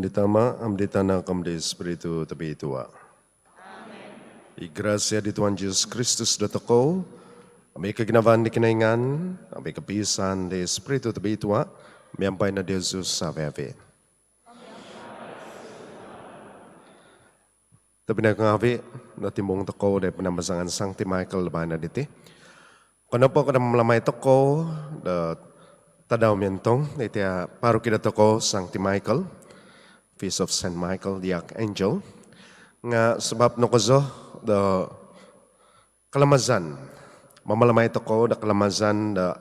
Ditama, amditana kamde Espiritu tabi itua. I gracia di Tuhan Yesus Kristus datako, ambil keginawan di kinaingan, ambil kepisan di Espiritu tabi itua, miampai na Yesus ave-ave. Tapi nak ngawi, natimbong toko dari penambasangan Sankti Michael lebana diti. Kenapa kena melamai toko, tadaw mentong, itia paru kita toko Sankti Michael, Feast of Saint Michael the Archangel, nga sebab nokozo the kalamazan, mamalamay toko the kalamazan the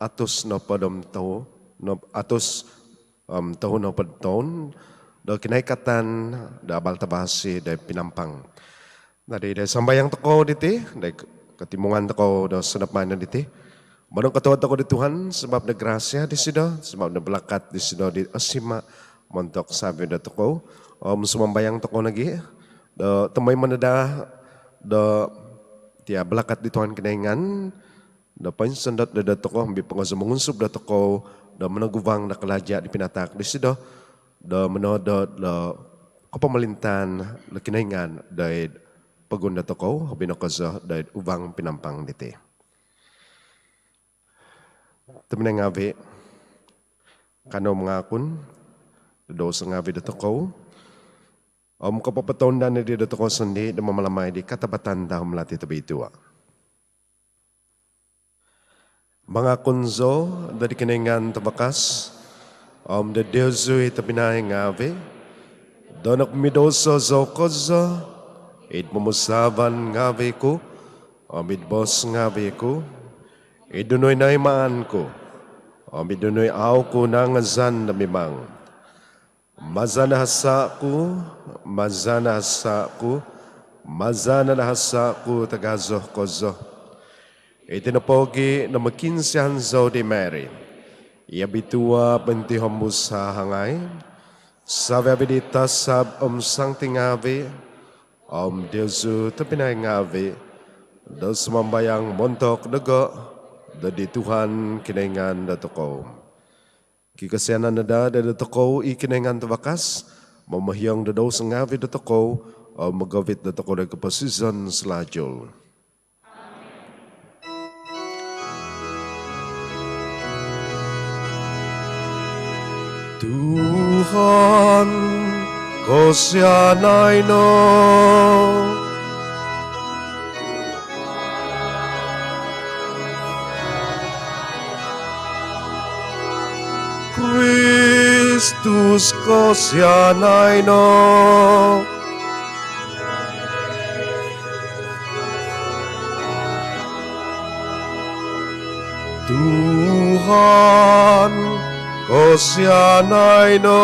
atus no padom tao, no atus taho no padton, the kinaikatan the baltabasi the pinampang. Dari the sambayang toko diti, the ketimungan toko the senapan diti. Manong katuwa toko di Tuhan sebab the grasya di sido, sebab the belakat di sido di asima. Montok sabi da toko, sumambayang toko lagi, temay manada, tia belakat di Tuhan kinaingan, pansandot da toko, ambil pengusaha mengunsub da toko, menagubang da kelaja di pinatak di sido, menodo kepemelintan da kinaingan da pagunda toko, binokozo da ubang pinampang diti. Temen yang ngawi, kano mengakun, dosa ngawi da toko, kapapatondan na di da toko sandi, da mamalamay di katabatan da humlati tabi itua. Mga kunzo, da di kinaingan tabakas, da diozoy tabinay ngawi, donak midoso zokozo, id mumusaban ngawi ko, idbos ngawi ko, idunoy naimaan ko, idunoy aw ko nangazan na mimang. Mazana hasaku, mazana hasaku tagazoh kozoh. Itinapogi na makinsihan zo di Mary. Ia bitua benti homus sa hangay. Sabi abidita sab sang tingavi. Diosu tapinay ngavi. Do sumambayang montok dago. Do di Tuhan kinaingan datoko. Kikasianan na da toko ikinaingan tabakas, mamahiyang da daw sa ngavi da toko, magawit da toko da kapasizan selajol. Tuhan, kasianay no, Kristus kasianay no, Tuhan kasianay no,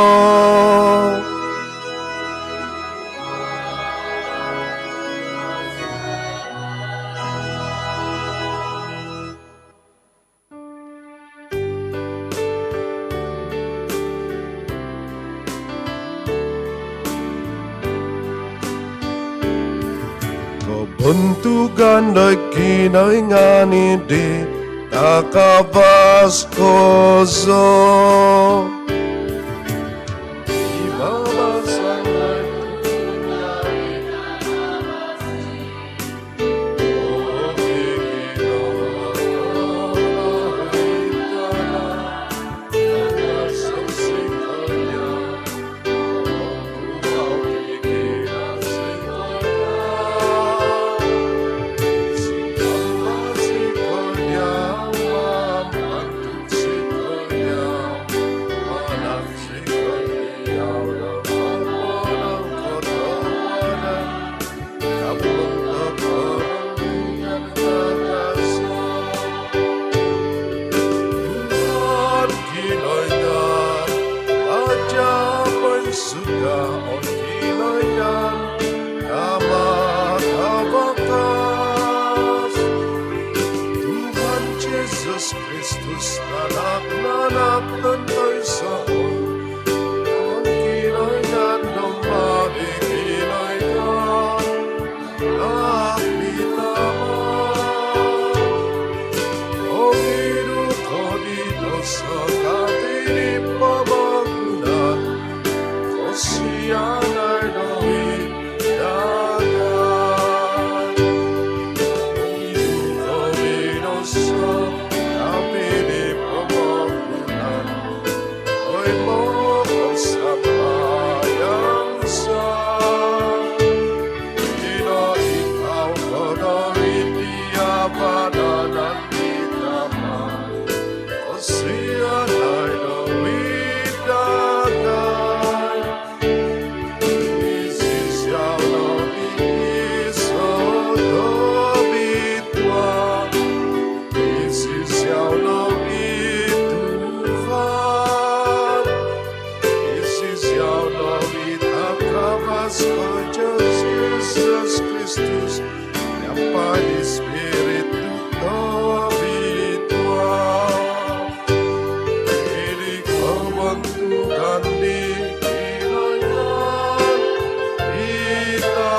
Buntugan da kinaingan di takabas kozo. Diyos Jesus Kristus, yang Pai Espiritu habitual, ini kebentukan di kiranya kita.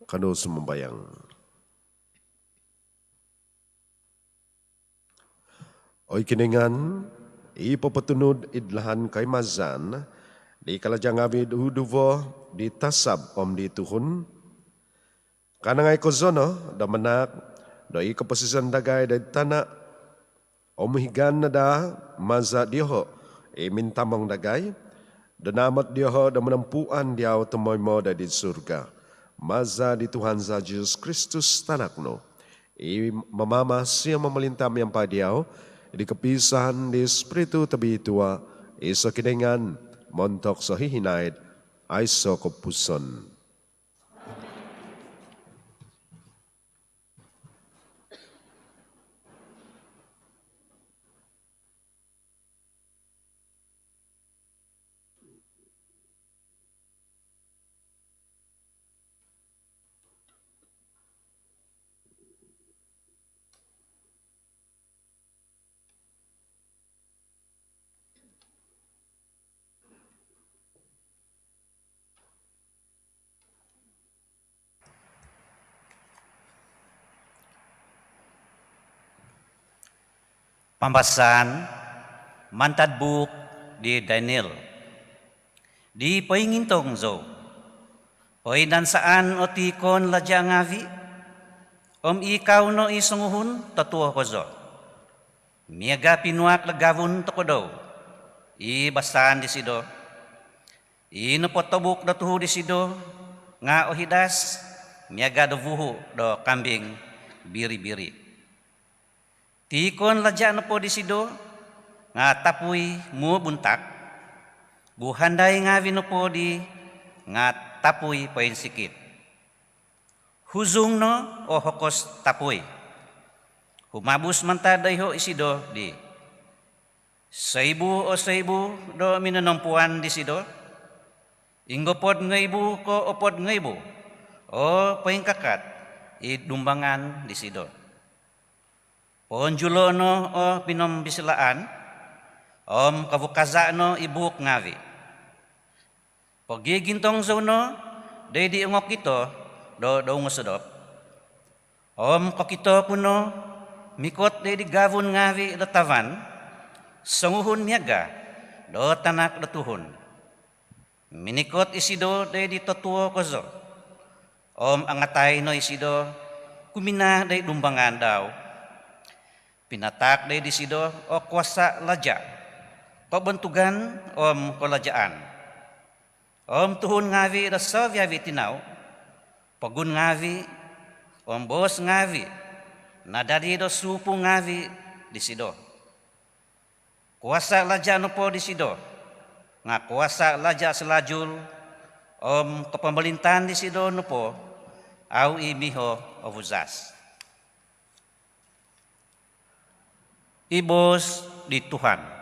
Kanu sumbayang. Oy kiningan, ipapatunod idlahan kay Mazan, di kalajang abid huduvo, di tasab om di tuhun. Kanangay ko zono, damanak, do ikapasisan dagay da tanah, omuhigan na da, maza diho, mintamang dagay, danamat diho da menampuan diaw tumoy mo da di surga. Maza di Tuhan sa Jesus Kristus tanakno. Mamama siya mamalintam yang padiaw, di kepisahan di Espiritu tabi tua, iso kiningan, montok sa hihinaid, ay so kepuson. Pambasan mantad buk di Daniel. Di paingintong zo. Oy saan o tikon ladya ngavi. Ikaw no isunguhun tatuo ko zo. Miyaga pinuak lagavun to ko daw. Basaan di sido. Inupotobuk do tuhu di sido. Nga ohidas. Miyaga do vuhu do kambing biri-biri. Tikon ladya no po di sido, nga tapuy mo buntak, buhanday nga vino po di, nga tapuy poin sikit. Huzung no o hokos tapuy. Humabus mantaday ho isido di. Saibu o saibu do minanampuan di sido. Ingopod ngaybu ko opod ngaybu. O poin kakat, idumbangan di sido. Ponjulo no o pinombisilaan, kavukaza no ibuk ngavi. Pagigintong zono, day di ungok ito, do ngusodop. Kokito puno, mikot day di gavun ngavi latavan, sanguhun miyaga, do tanak latuhun. Minikot isido day di totuo kozo. Angatay no isido, kumina day dumbangan daw. Pinatak day di sido o kuasa laja. Pabentugan kolajaan. Tuhun ngavi da savyavi tinaw. Pagun ngavi bos ngavi. Nadadi do supu ngavi di sido. Kuasa laja no po di sido. Nga kuasa laja selajul kepemerintahan di sido no po au imiho ovuzas. Ibos di Tuhan.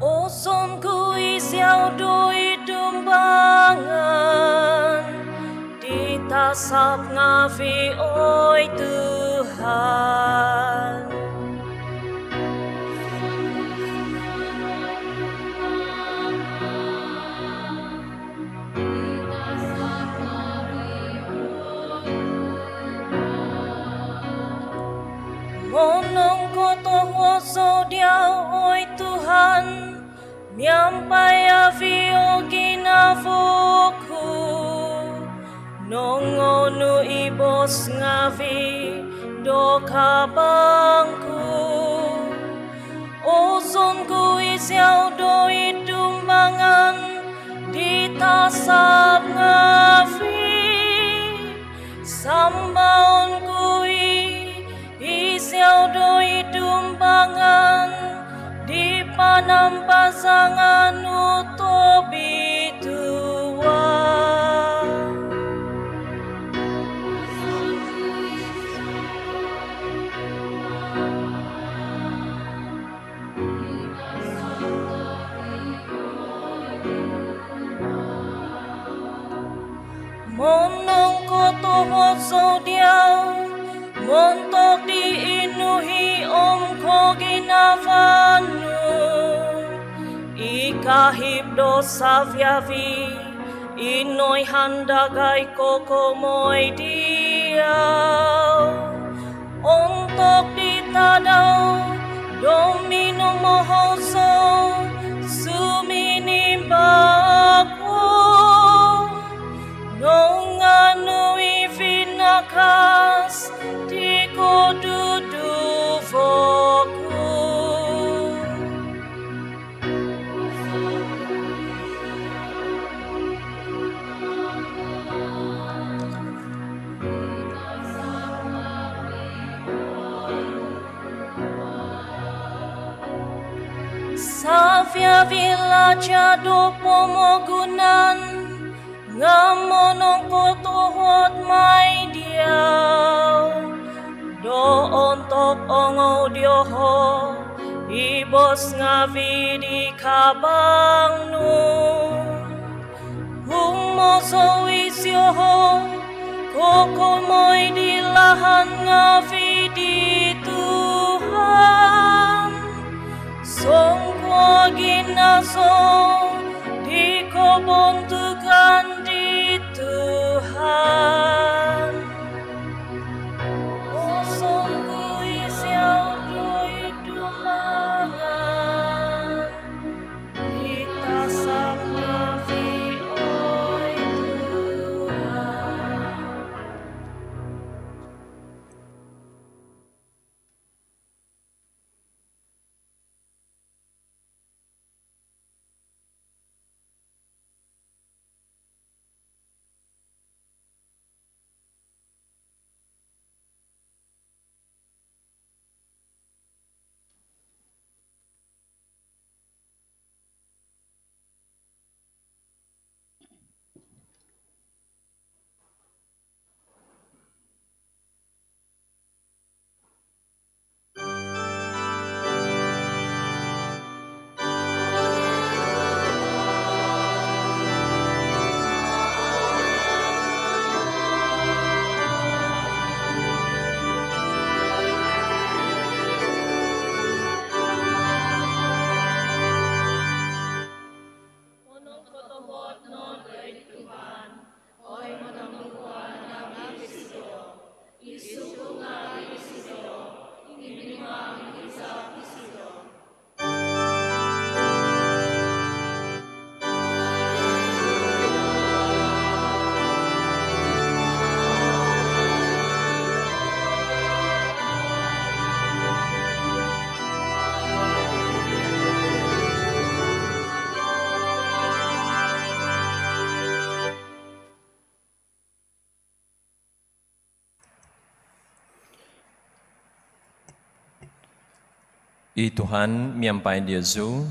Osomku isiau doi dumbangan ditasap ngavi oi Tuhan. Monong koto woso Miampai avio ginavuku Nongonu ibos ngavi do kabangku Ozonku isiau do idumbangan ditasap ngavi Sambaon kui isiau do idumbangan di panam pasangan utobi tua Monong koto hoso diau montok diinuhi om ko ginavanu Ikahip do savyavi inoy handagay koko moy diau Ontok ditadaw domino mohoso suminimbaku Nong anu ivinakas di ko duduvoku Savia villaja do pomogunan Ngamonong kotuhot may diyaw Do ontok ongo dioho Ibos nga vidi kabang nu Humoso isyoho Koko mo'y dilahan nga vidi Tuhan Songko ginaso Di ko buntukan di Tuhan Osongku isiau do'y dumangan Di tasap navi oy Tuhan I Tuhan miampai Yesu.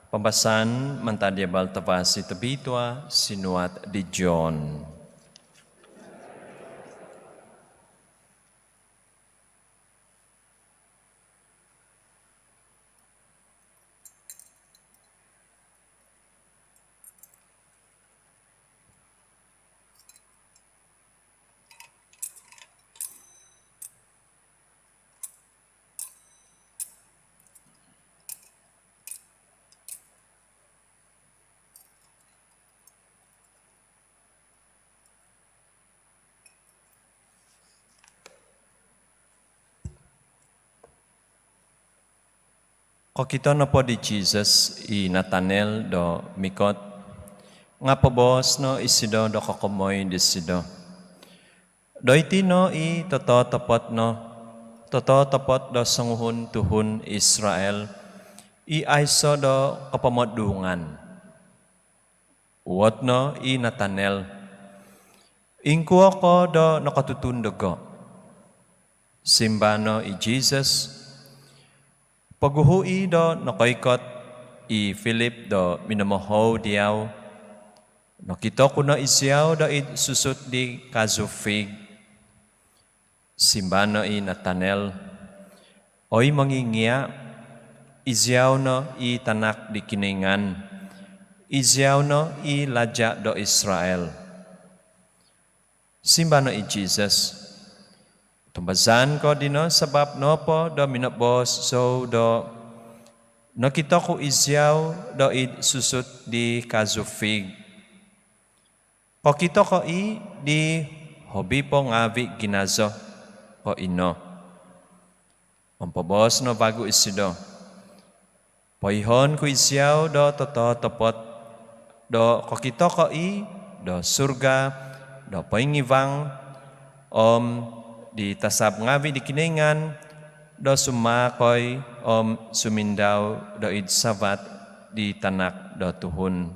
Pembahasan mentadia baltavasi tebitua sinuat di John. Kokito na po di Jesus i Nathanael do mikot. Nga po bos no isido do kakomoy di sido. Do iti no i totoo tapot do sanguhun tuhun Israel. I aiso do kapamodungan. Uwat no i Nathanael. Ingku ako do nakatutundogo. Simbano i Jesus. Paguhui do nakoykot i Philip do minamoho diyaw. Nakita ko na isyaw do susut di kazufig. Simbano i Nathanael. Oy mangingiya. Isyaw no i tanak di kiningan. Isyaw no i ladya do Israel. Simbano i Jesus. Tumbazan ko dino sabab no po do minabos so do nakita ko isyaw do id susut di kazufig. Pakita ko i di hobi po ngavi ginazo po ino. Pampabos no bago isido. Paihon ko isyaw do totoo tapot do kakita ko i do surga do paingivang di tasab ngavi di kiningan do sumakoy sumindaw do id sabat di tanak do tuhun.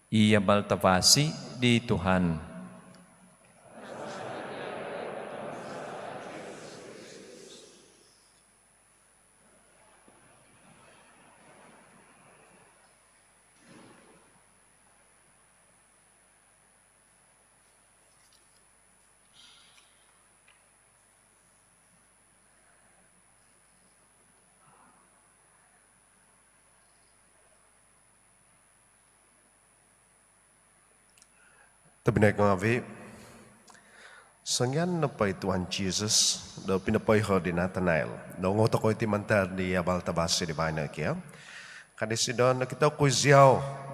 Iya baltavasi di Tuhan. Tabinay ko nga vi, sangyan na pa Tuhan Jesus, do pinapayho di Nathanael. Do ngoto ko iti mantar di Baltabasi di Bana kaya. Kanisi do nakita ko ziyaw,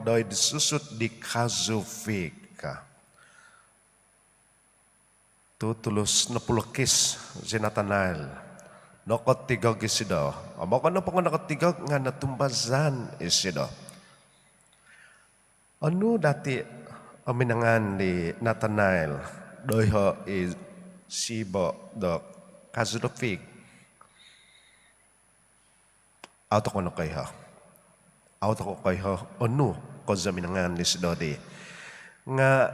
do susut di kazufig ka. Tutulus na pulakis si Nathanael. Nakatigag isido. Amaka na pa nga nakatigag nga natumbazan isido. Ano dati aminangan ni Nathanael doiho is sibo do kazufig. Auto ko na kayo. Auto ko kayo. Ano ko sa minangan ni Sidodi. Nga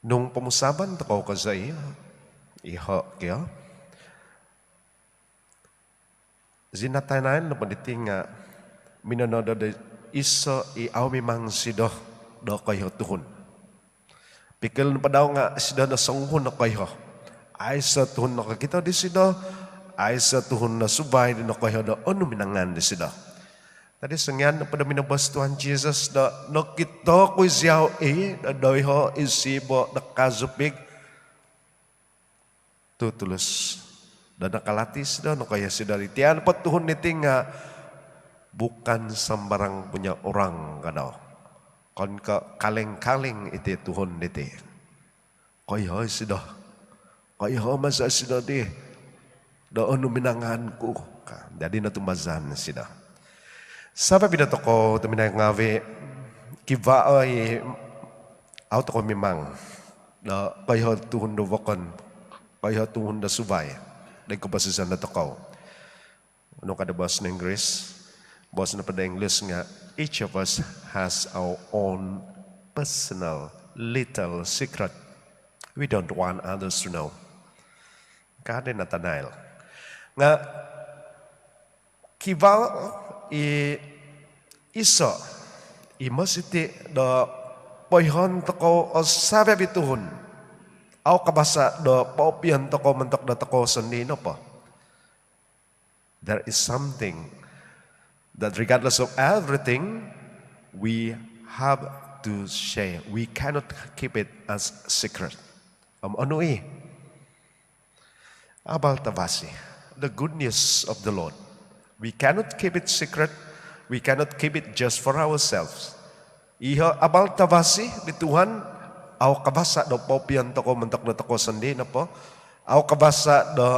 nung pamusaban to ko sa iyo. Iho kayo. Si Nathanael na panditing nga minanodo iso iaw mimang sido do kayo tuhon. Pikil pa daw nga sido na sanghun na kayo. Ay sa tuhon na kakita di sido. Ay sa tuhon na subay di na kayo do. Ano minangan di sido. Tadi sangyan na pada minabas Tuhan Jesus do. Nakita ko siyaw doy ho isibo na kazupig. Tutulus. Do nakalatis do. No kaya sido. Tiyan pa tuhon niti nga bukan sembarang punya orang kado. Kon ka kaleng-kaleng iti tuhon niti. Kaya sido. Kaya masa sido di. Doon minangan ko. Jadi natumbazan sido. Sapa binato ko tuminay ngawi. Kiva ay auto ko mimang. Kaya tuhon do wakon. Kaya tuhon da subay. Dahil ko basisan na takaw. Ano kada bas na English? Bos na pada English nga, each of us has our own personal little secret. We don't want others to know. Kada Nathanael. Nga, kiba iso, imasiti do poihon toko o sabi bituhon. Aw kabasa do paupihan toko mentok do toko sendino po. There is something that regardless of everything, we have to share. We cannot keep it as secret. Ano Abal tavasi, the good news of the Lord. We cannot keep it secret. We cannot keep it just for ourselves. Iho abal tavasi di Tuhan au kabasa do popian toko mentok do toko sendi na po au kabasa do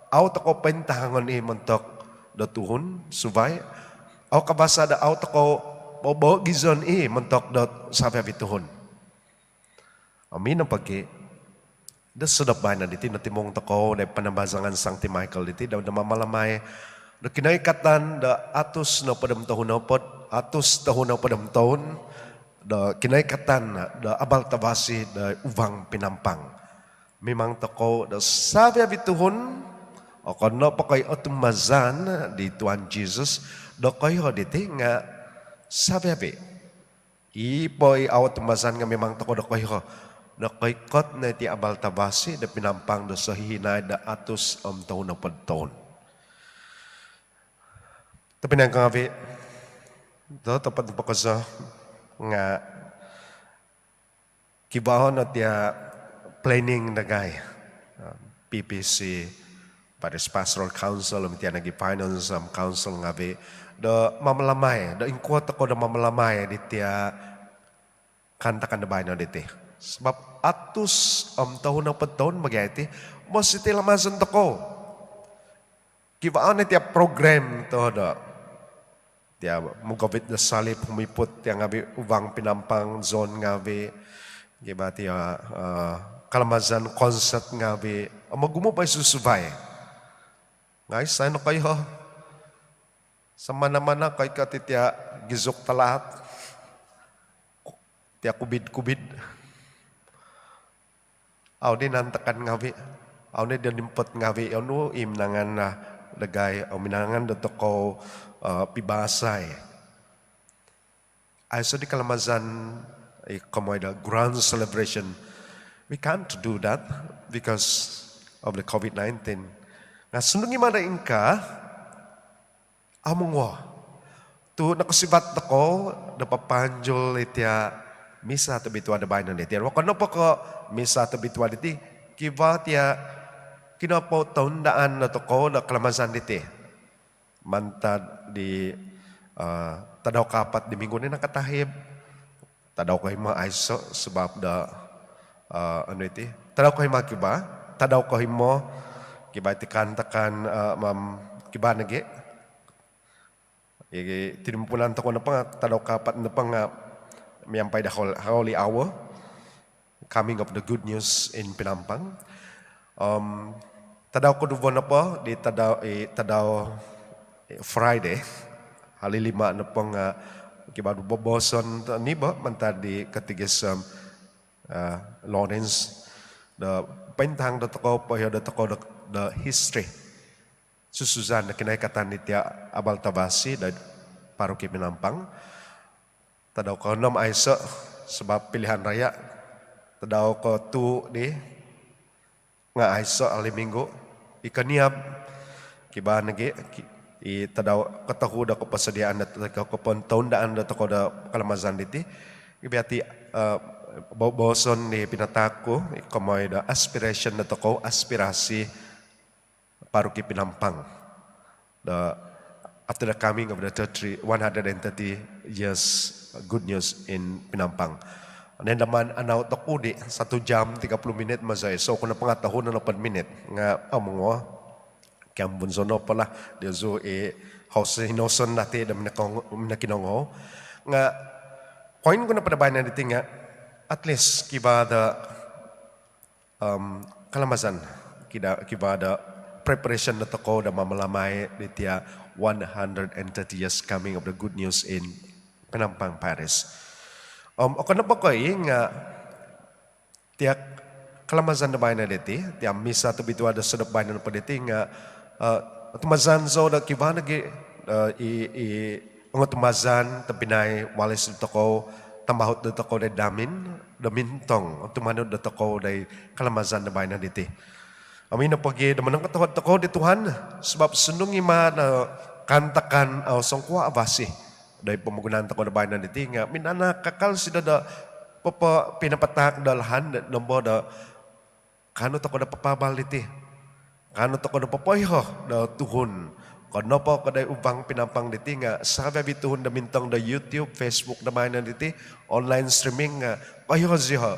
au toko pentahangon i mentok do tuhun subay au kabasa do au toko bobo gizon i mentok do sabi tuhun amin ang pagi da sedap bana diti na timong toko da panambasangan Sang Ti Michael diti da mamalamay da kinaikatan da atus na padam tahun na pod atus tahun na padam tahun da kinaikatan da abal tabasi da uvang pinampang. Memang toko da sabi abituhon o kono pa kay otumazan di Tuhan Jesus da kayo diti nga sabi abi. Ipoy otumazan nga memang toko da kayo da kay kot na ti abal tabasi da pinampang da sahihinay da atus tahun na padtahon. Tapi nang kabi do tapat pa kaso nga kibahon at ya planning na gay PPC Paris Pastoral Council umiti nagi finance council nga be do mamalamay do ingkot ako do mamalamay ditya kantakan na bayan diti sebab atus tahun na patahon magyati mo siti lamasan to ko kibahon at ya program to do ya mugawit na salip humipot yang ngabi ubang pinampang zone ngabi gibati kalamazan concert ngabi magumo pa susubay guys ano kayo sa mana-mana kay katitya gizok talat tiya kubid aw din nantakan ngabi aw ni dinimpot ngabi ano imnangan na dagay aw minangan do ko pibasay. Ay so di kalamazan kamoy the grand celebration. We can't do that because of the COVID-19. Nga sundungi mana inka among wa. Tu nakasibat ako napapanjol itya misa tabitwa da bayan niti. Wakano pa ko misa tabitwa niti kiba tiya kinapo taundaan na to ko na kalamazan niti. Mantad di tadaw kapat di minggu ni nakatahib tadaw ko hima aiso sebab da ano iti tadaw ko hima kiba tadaw ko himo kiba iti kantakan mam kiba nagi tinimpulan to ko na pang tadaw kapat na pang miyampay da holy hour coming of the good news in Pinampang tadaw ko dubo na po di tadaw Friday, halilima na pong kibado boboson ni ba mantad di katigas Lawrence the pentang da toko pa da toko the history susuzan na kinaikatan nitya abal tabasi da paroki Pinampang tadaw ko nam aiso sebab pilihan raya tadaw ko tu di nga aiso aliminggo ikaniab kiba nagi tadaw katahuda ko pasadiaan na ko pon taundaan na ko da kalamazan diti ibati boson ni pinatako kamoy da aspiration na ko aspirasi paroki Pinampang after the coming of the 130 years good news in Pinampang and then naman anaw to ko di 1 jam 30 minit mazay so kung na pangatahon na 8 minit nga among kaya bunsono pala dia zo house hinoson nati da minakinongo nga point ko na padabayan diti nga at least kiba da kalamazan kiba da preparation na ko da mamalamay diti 130 years coming of the good news in Pinampang Paris ako na pa ko nga tiyak kalamazan na bayan na diti tiyak misa to bitwa da sadap bayan na pa diti nga tumazan so da kibanagi ang tumazan tabinay walis dito ko tambahot dito ko da damintong tumanod dito ko da kalamazan na bayan na diti amin na pagi naman ang katawad ko di Tuhan sebab sunung ima na kantakan aw songkwa abasi da pamagunan ko da bayan na diti nga minana kakal sida da pinapatak dalahan nombo da kano to ko da papabal diti kano to ko na papoyho da tuhon kano po ko da ubang Pinampang diti nga sabi bituhon da mintong da YouTube, Facebook na mayan diti online streaming nga payo ziho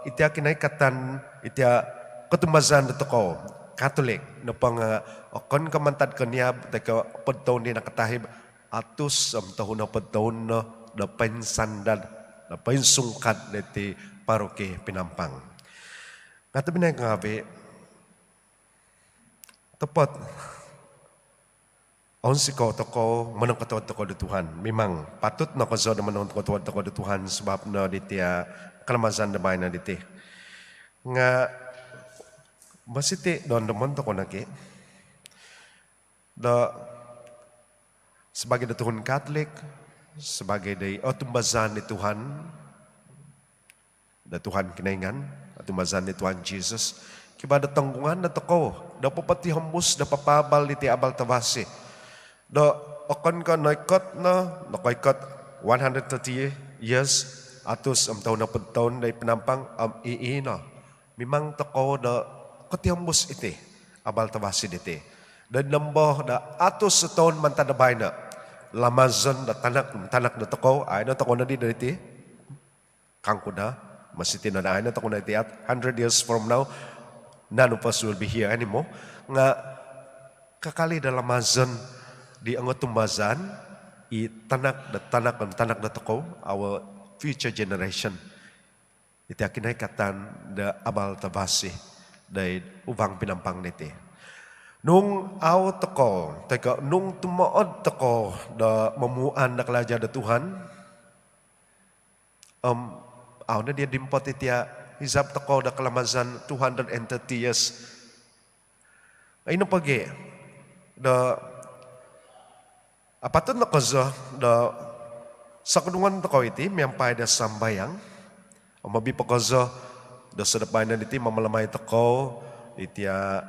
itia kinaikatan itia ketumazan toko Katolik na pang okon kamantad kanya teka padtaon ni nakatahib atus tahun na padtaon na pensandad na pensungkat niti paroki Pinampang. Kata binay ngabi tepat onsi ko toko manong katuwad toko di Tuhan. Memang patut na kazo na manong katuwad toko di Tuhan sebab na ditia kalamazan na bayan na diti. Nga masiti doon naman toko naki. Sebagai da Tuhan Katolik, sebagai da otumbazan ni Tuhan, da Tuhan kinaingan, otumbazan ni Tuhan Jesus, kiba da tanggungan na toko, da papati hambus, da papabal iti abal tabasi. Da akan ka naikot na, nakaikot 130 years, atus tahun na pagtaon na ipinampang iina. Mimang toko da katihambus iti, abal tabasi diti. Dan nambah da atus setahun mantadabay na, lamazan da tanak na toko, ay na toko na di diti, kangko na, masiti na ay na toko na iti at 100 years from now, none of us will be here anymore. Nga kakali da lamazan di ang tumbazan, tanak na toko, our future generation. Iti kinaikatan da abal tabasi, da ubang Pinampang niti. Nung aw toko, nung tumaod toko da mamuan na kalaja da Tuhan, aw na dia dimpot itiya, hisap toko da kalamazan 230 years. Ay napagi, da apatun na kaza, da sa kadungan toko iti, miyampay da sambayang, mabi pa kaza, da sa dapay na iti, mamalamay toko, itiya,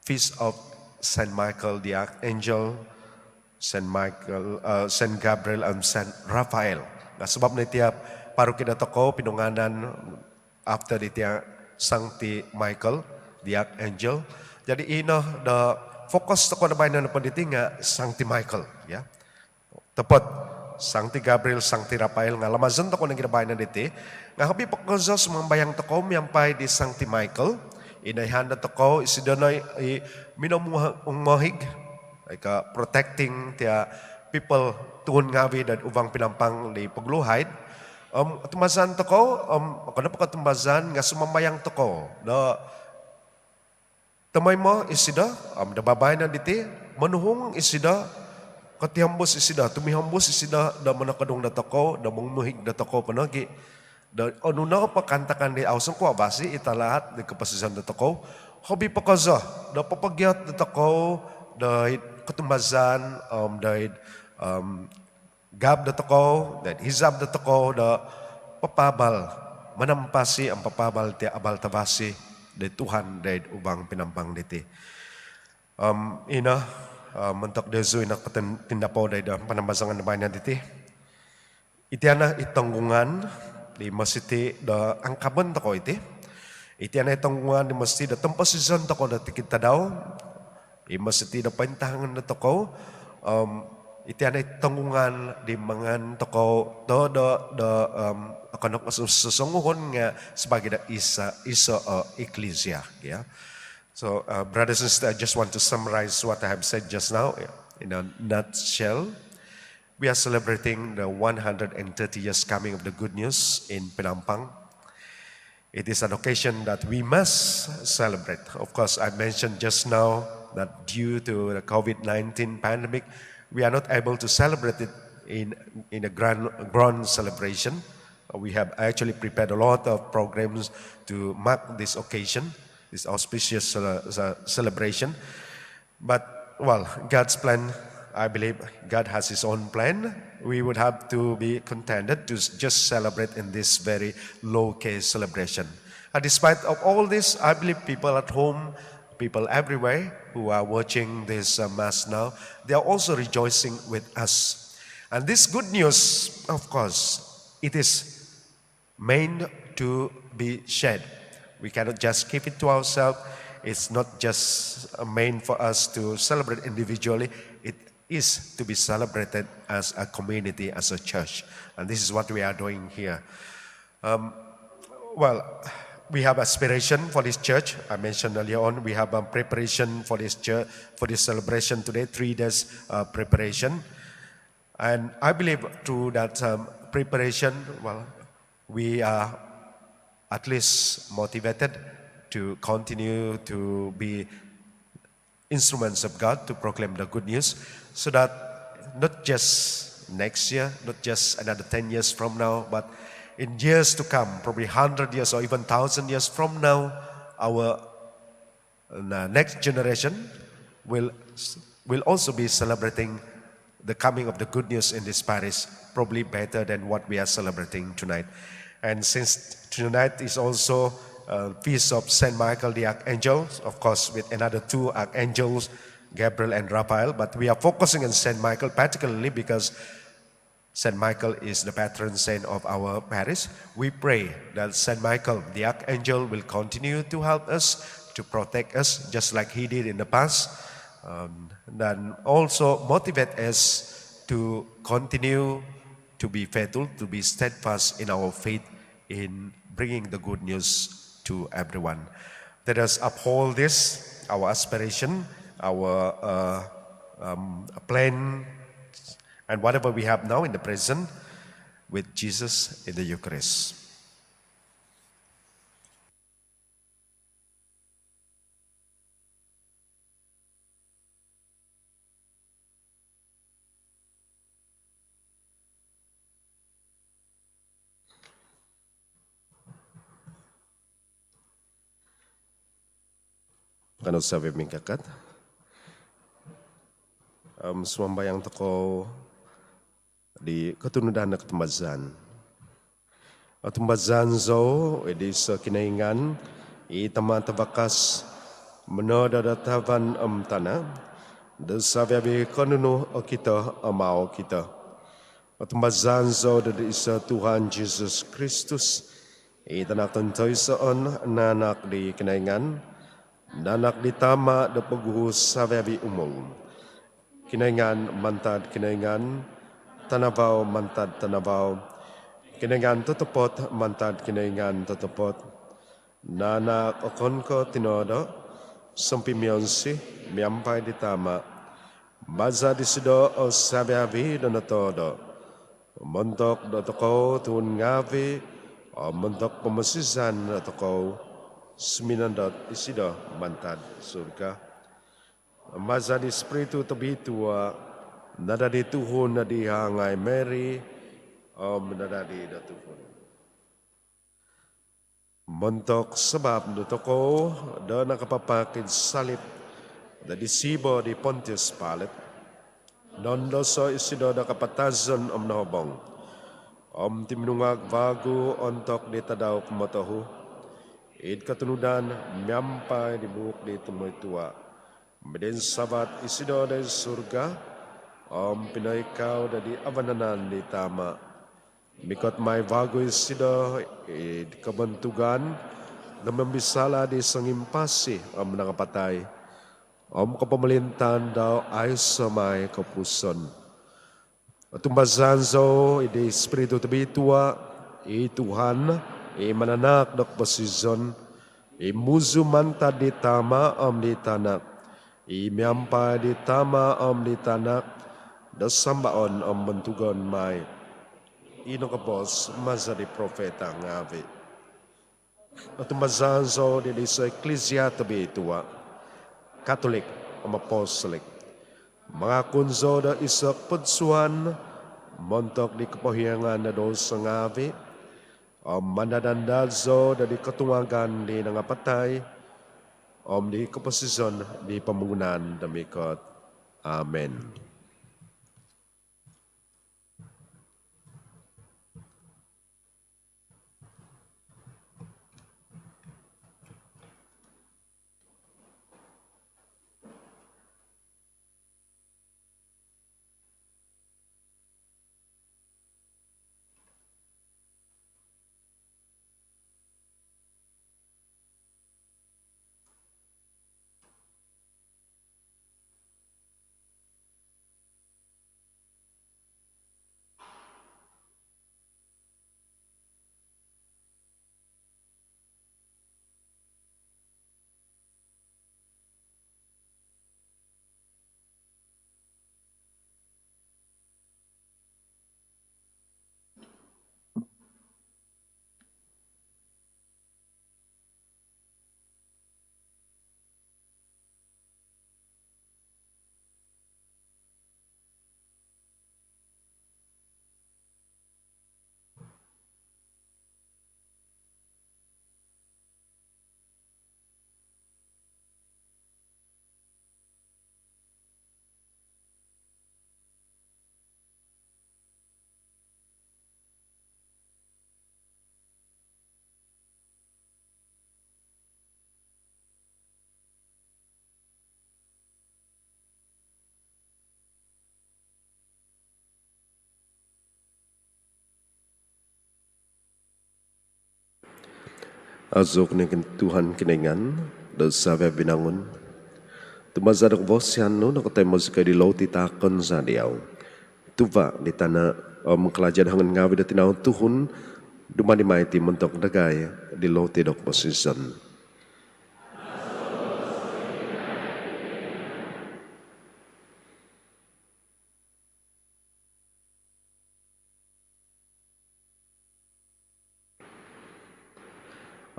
Feast of Saint Michael the Archangel, Saint Gabriel, and Saint Raphael. Sebab na itiya paroki na toko pinunganan after itiya Sancti Michael the Archangel. Jadi ino the focus toko na bayan na panditi nga Sancti Michael. Ya. Tepat Sancti Gabriel, Sancti Raphael nga lamazan toko na ginabayan na diti. Nga habi pagkazo sumambayang toko miyampay di Sancti Michael. Inayhan na toko, isidanay minamumahig, like protecting the people tuhon ngawi dan ubang Pinampang di pagluhaid. Tumazan toko, kana pa katumazan nga sumambayang toko. Da tamay mo isida, da babay na diti, manuhong isida, katihambos isida, tumihambos isida, da manakadong na toko, da mumuhig na toko panagi. Ano na pakantakan di awsong ko abasi italahat di kapasisan na toko. Hobi pa kaza, da papagyat na toko, da katumazan, da gab na toko, da hizab na toko, da papabal, manampasi ang papabal ti abal tabasi, da Tuhan da ubang Pinampang diti. Mentok dezo ina tindapaw da panambasangan na bayan diti. Itiana itanggungan, di masiti da angkaban tako iti. Iti na itanggungan di masiti da tampasisan tako da tikita daw. Di masiti da paintahangan na tako. Iti na itanggungan di mangan tako akanok susunguhon nga sebagai da isa eklesia. Yeah. So brothers and sisters, I just want to summarize what I have said just now in a nutshell. We are celebrating the 130 years coming of the good news in Pinampang. It is an occasion that we must celebrate. Of course, I mentioned just now that due to the COVID-19 pandemic, we are not able to celebrate it in a grand celebration. We have actually prepared a lot of programs to mark this occasion, this auspicious celebration. But, well, God's plan, I believe God has His own plan. We would have to be contented to just celebrate in this very low-case celebration. And despite of all this, I believe people at home, people everywhere who are watching this Mass now, they are also rejoicing with us. And this good news, of course, it is meant to be shared. We cannot just keep it to ourselves. It's not just meant for us to celebrate individually. It is to be celebrated as a community, as a church. And this is what we are doing here. Well, we have aspiration for this church. I mentioned earlier on, we have a preparation for this church, for this celebration today, 3 days preparation. And I believe through that preparation, well, we are at least motivated to continue to be instruments of God to proclaim the good news, so that not just next year, not just another 10 years from now, but in years to come, probably 100 years or even 1,000 years from now, our next generation will also be celebrating the coming of the good news in this parish, probably better than what we are celebrating tonight. And since tonight is also feast of Saint Michael the Archangel, of course with another 2 archangels, Gabriel and Raphael, but we are focusing on Saint Michael particularly because Saint Michael is the patron saint of our parish. We pray that Saint Michael the Archangel will continue to help us, to protect us just like he did in the past, and also motivate us to continue to be faithful, to be steadfast in our faith in bringing the good news to everyone. Let us uphold this, our aspiration, our plan, and whatever we have now in the present with Jesus in the Eucharist. Kanot sabi mingkakat, sumambayang toko di katunudan na katumazan. At tumbazan zo, edi sa kinaingan, itama tabakas, menodadatavan tanah, desabi kanunu o kita, amao kita. At tumbazan zo, dari isa Tuhan Jesus Kristus, itanak tantoy soon, nanak di kinaingan, nanak di tama, da paghuhus sabi umum. Kinaingan, mantad kinaingan, tanabaw, mantad tanabaw, kinaingan tutupot, mantad kinaingan tutupot, nana okon ko tinodo, sampimyonsi, miyampay di tama, baza di sido o sabi donatodo, montok dotoko tuun ngavi, o montok pemesisan dotoko, seminandot isido mantad surga. Maza di Espiritu tabitua, nada di Tuhun na di hangay Mary, nada di Tuhun. Montok sebab dutoko, da nakapapakid salip, da di sibo di Pontius Pilate, nondo so isido da kapatazon nahobong, timnungag bago ontok di tadaw kumatahu, id katunudan miyampay di buhok di tumoy tua. Medin sabat isido dari surga, pinay kau dari abananan di tama. Mikot may bago isido di kabantugan, na membisala di sangimpasi nakapatay. Kapamelintan daw ay samay kapuson. Tumbazan zo, di Espiritu tabitua, Tuhan, mananak dok pasizon, muzu mantad di tama di tanak. Imiampa di tama di tanak, dasambaon bentugon mai. Ino kapos maza di profeta ngavi. At mazanzo di sa eklesia tabi tua, Katolik, Apostolik. Mga kunzo da isa pudsuan, montok di kapahiyangan na dosa ngavi, mandadandazo da di katuwagan di nangapatay, di komposisyon di pembangunan demikot. Amen. Azok ni Tuhan kinengan da sabe binangun. Tumazadak vosyan no nakatay mo sa di lauti takon sa diaw. Tuva di tanah kelajan hangan ngawi da tinaw tuhun dumani maiti mentok dagay di lauti dok posison.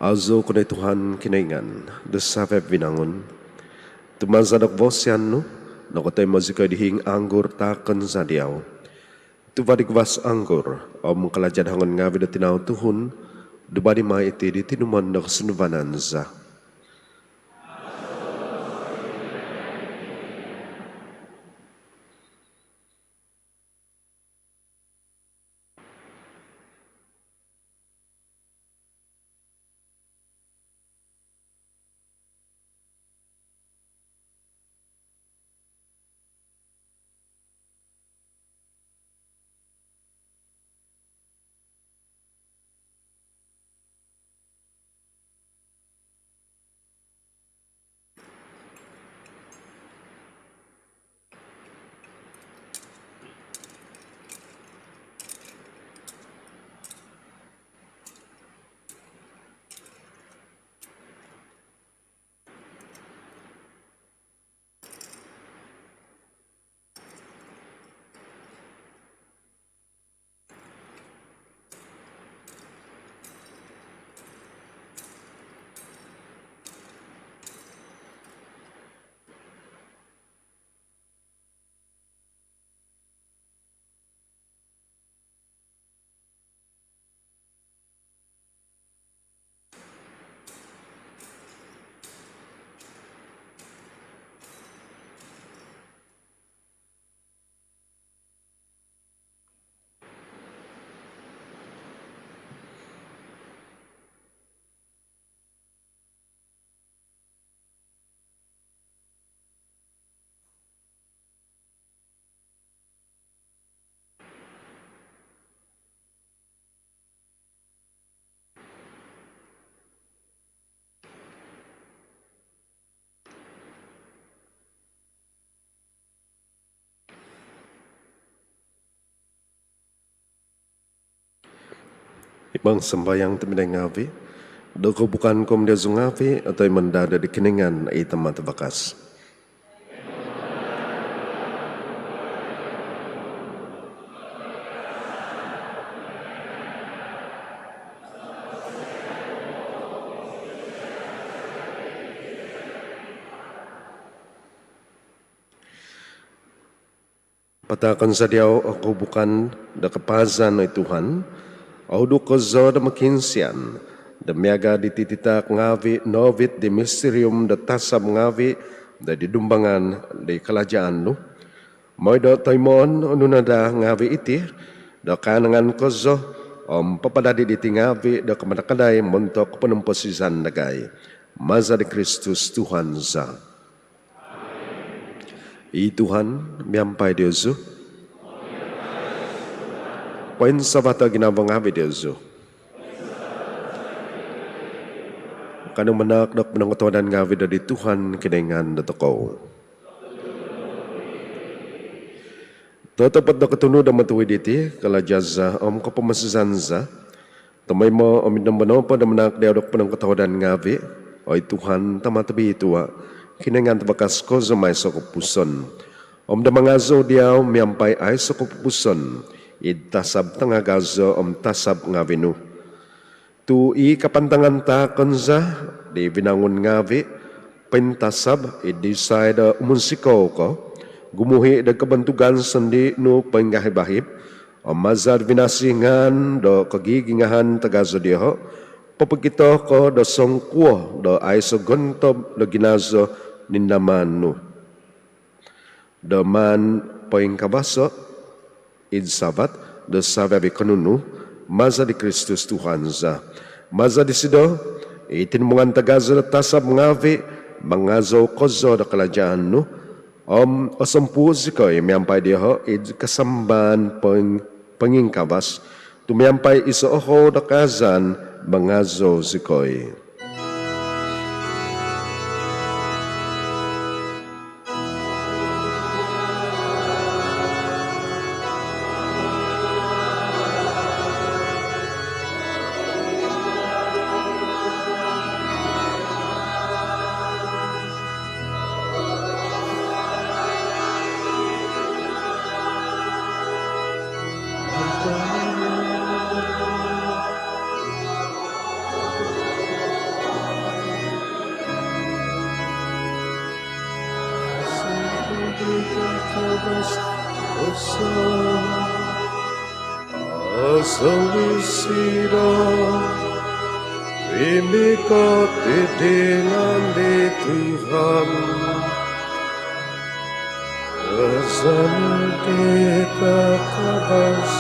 Azo kunay Tuhan kinaingan, desafep binangun. Tumazadak vosyan no, nakatay mazika dihing anggur takon sa diaw. Tuvadik vas anggur, kalajan hangan ngawi da tinaw tuhun, dubadi maiti di tinuman na kasunubanan za. Ibang sembayang teminay ngawi, doko bukan kom dia zungawi atau mendada di keningan ay tamat bakas. Patakan sa diaw ako bukan da kapazan ay Tuhan, audu kozo da makinsian, da miaga di tititak ngawi novit di misterium da tasab ngawi da didumbangan di kalajaan no. Moy da taimon anuna da ngawi iti, da kanangan kozo papadadi di tingawi da kamadakaday montok penumposisan nagay. Maza di Kristus Tuhan za. I Tuhan miampai Diosu. Poin sabata ginabang ngawi Diosu. Kanang manak dak menangkotodan ngawi dari Tuhan kinengan datoko. Totopat dak ketunu da matuwi diti kala jaza kapamasanza. Tamay mo amidam manopa da manak dak penangkotodan ngawi. Oi Tuhan tamatabi tua kinengan tabakas ko zamay sa kupuson. Da mangazo diaw miampay ay sa kupuson. Idtasab tangagazo tasab ngavinu. Tu i kapantangan ta kanza di binangun ngavi pentasab idisay da umunsikaw ko gumuhi da kabantugan sendi no penggahibahib mazar binasingan do kagigingahan tagazo diho papagito ko do songkuo do ay so gontob do ginazo nindaman no do man poingkabaso id sabat do sababi kanunu maza di Kristus Tuhan za maza di sido itin mungan tagazo da tasab ngavi mangazo kozo da kalajaan no osampu zikoy miampay diho id kasamban pengingkabas tumiampay isooho da kazan bangazo sikoy. Asawisira Imikati dengan di Tuhan Azan kita kabas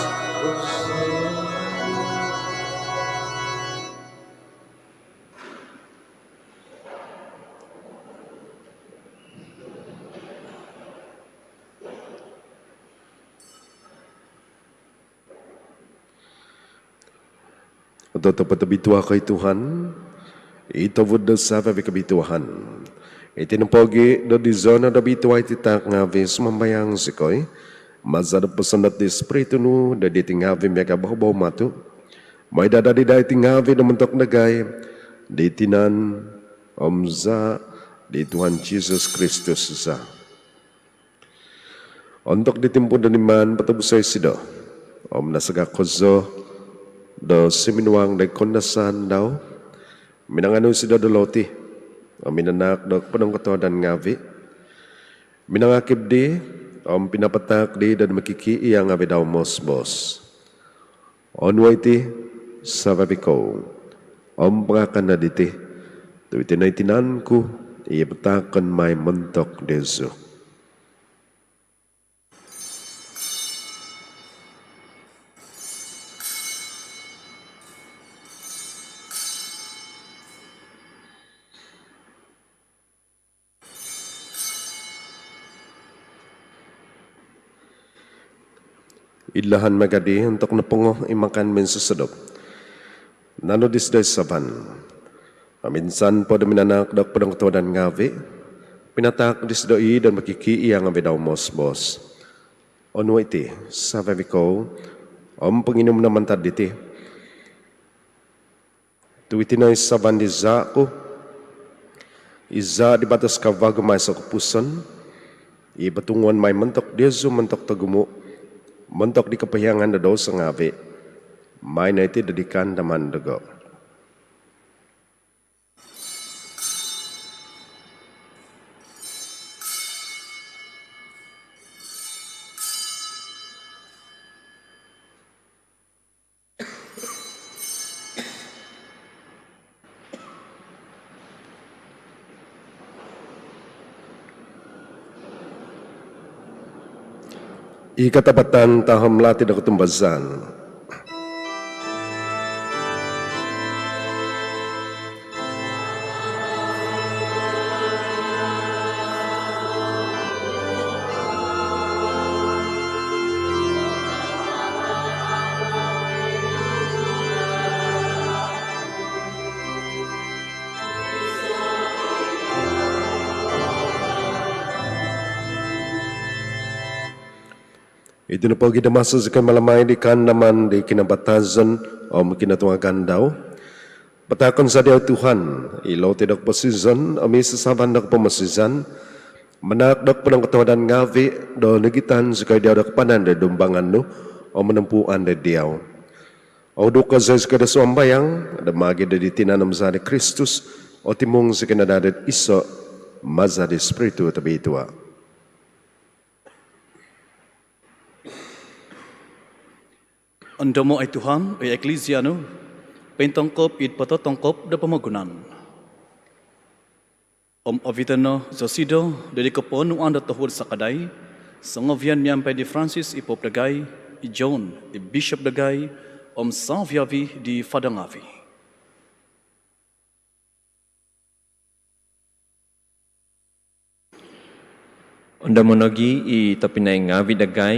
Atau tepat bituah kay Tuhan, ito wud sa kabituhan. Iti nampogi do di zona da bituah iti tak ngavi sumambayang sikoy, mazada pasandat di Espiritu nu da di tingavi mega bahabaw matu, may dadadi da iti ngavi na mentok nagay, di tinan omza di Tuhan Jesus Kristus sa. Untuk ditimpo daniman patabusay sido, nasagak kozo, do siminuang day kondasan daw minangano si do loti minanak do panong katodan ngavi minangakib di pinapatak di dan makiki iyang ngavi daw mosbos onway ti sababiko pangakan na diti tuwi tinay ko iyapatakan may mentok deso. Ilahan magadi untuk napungo imakan min susedop. Nano disday saban. Minsan po minanak dak padang todan ngavi. Pinatak disdoi dan makiki iyang abidaw mosbos. Ono iti sabi ko panginom naman taditi. Tuwiti na saban di ko. Iza di batas kavago may sa kupusan. Ibatunguan may mentok dezo mentok tagumo. Mentok di kepayangan da dosa ngavi, may na iti dedikan daman dago. Ikatapatan taham lati da kutumbazan. Ito na po ginamasa sa kay malamay di kan naman di kinabatazan o kinatuwagan daw. Patakon sa diyaw Tuhan, ilaw tinag pasizan, ami sasaban dak pamasizan, manakdak pa ng katawadan ngavi, do nagitan sa kay diyaw dak panan da dumbangan no, o manampuan da diyaw. O duka sa kada suambayang, damagi da di tinanam sa ni Kristus, o timong sa kinadadat iso, maza di Espiritu tabi ituwa. Andamo ay Tuhan, ay Eklesia no, pentongkop it patotongkop da pamagunan. Avitan no, Zosido, dari kapon no anda tahur sa kaday, sangovian miyampai di Francis ipop dagay, i John, di Bishop dagay, Savyavi di Fadangavi. Andamo nogi i tapinay ngavi dagay,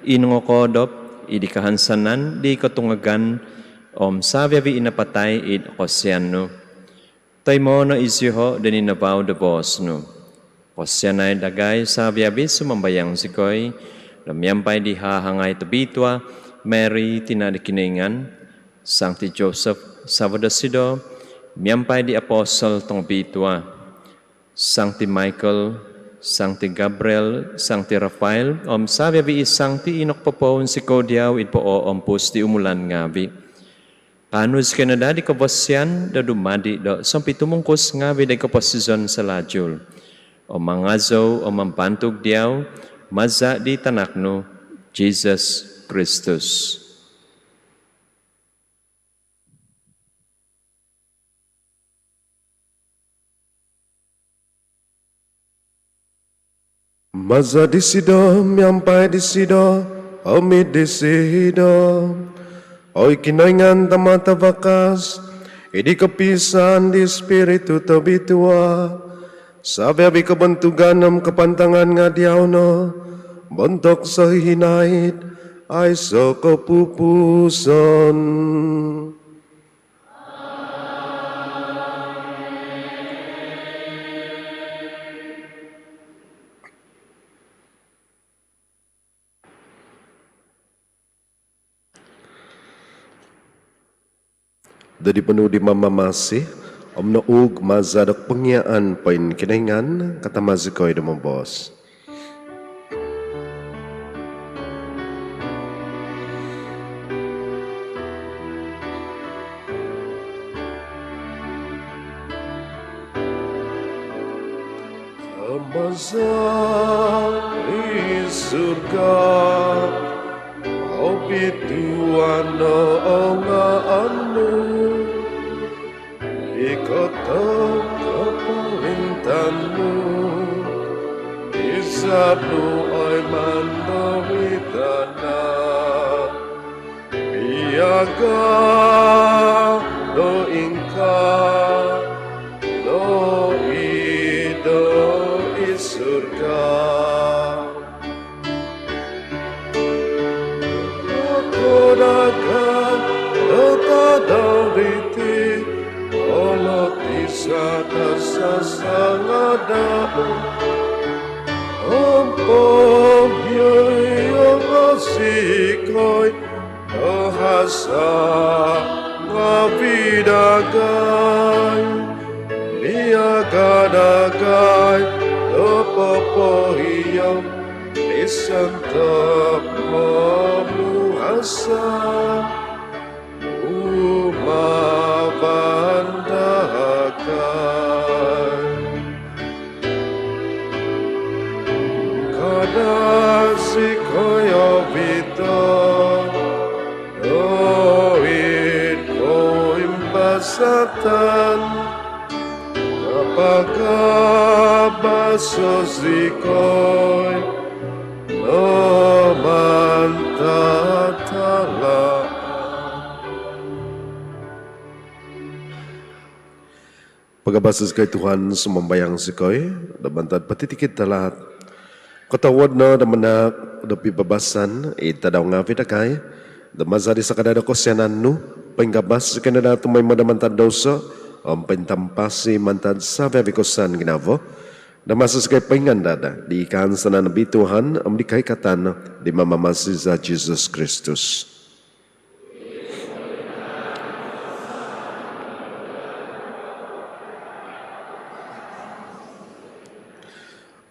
inungokodop, idi kahansanan di katungagan savia vi inapatay it kosyan no. Tay mo no isyo den inabaw de bos no. Kosyan ay dagay savia vi sumambayang sikoy, ramyampay di hahangay tabitwa, Mary tinadikiningan, Sancti Joseph Savadasido, miyampay di Apostle tong bitwa, Sancti Michael, Sancti Gabriel, Sancti Rafael, savia vi Sancti Inok popon si Kodiaw itpo ompus di umulan ngabi. Kanus Canada di kabosyan da dumadi do sampai tumungkus ngabi di kaposizon sa lajul. Mangazo mampantog diaw, maza di tanakno, Jesus Kristus. Maza di sido, miampai di sido, omid di sido. Oi kinaingan tamata vakas, idi kepisan di spiritu tabitua. Sabi abi kebentuganam kepantangan ngadiaw no, bentok sahinait, ay so kepupuson. Dari penuh di mama masih, om naug mazadak pengiaan pain kinaingan kata mazikoy de bos. Maza di surga, hobi tuan onga anu. Ikotok keperintahmu, isabnu oi mandawitana, biaga do ingka, do isurga. Aku dagang, tadawiti. Olot isa kasasangadamu, ompong yoyong asikoy, bahasa ngabidagay, niagadagay, lopopohiyong, isantap mamuhasa. Kada si koyo vito, doit ko imbasatan, kapagabaso si koy, no mantatala. Pagabasas kay Tuhan sumambayang sikoy, dabantad patitikid talat. Katawad na damanak da pibabasan, itadaw nga pitakay, damazari sa kadada ko siyanan no, panggabas sa kanada tumay madamantad daw sa, ang pintampasi mantad sa vevikosan ginavo, damasas kay pangandada, di ikan sa nanabituhan, ang di kay katan, di mamamasi sa Jesus Kristus.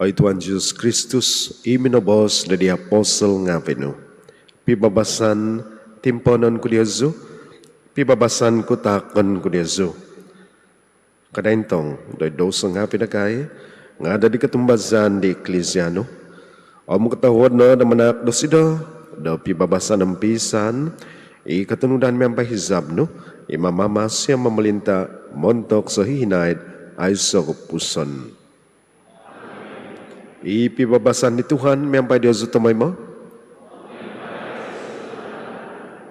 Ay Tuhan Jesus Kristus, iminobos na di apostle nga pino. Pibabasan timponon ko diyazu, pibabasan ko takon ko diyazu. Kadaintong, doy dosa nga pinakay, nga ada di katumbazan di eklesyano. O mo katawad na manak dosido, do pibabasan ng pisan, ikatunudan miyang pahizab no, imamamas siya mamalinta, montok sa hihinayad, ay sa kupuson. Ipibabasan ni Tuhan miyampay Diyos utamay mo.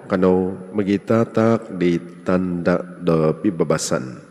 Kano magitatak di tanda do pibabasan.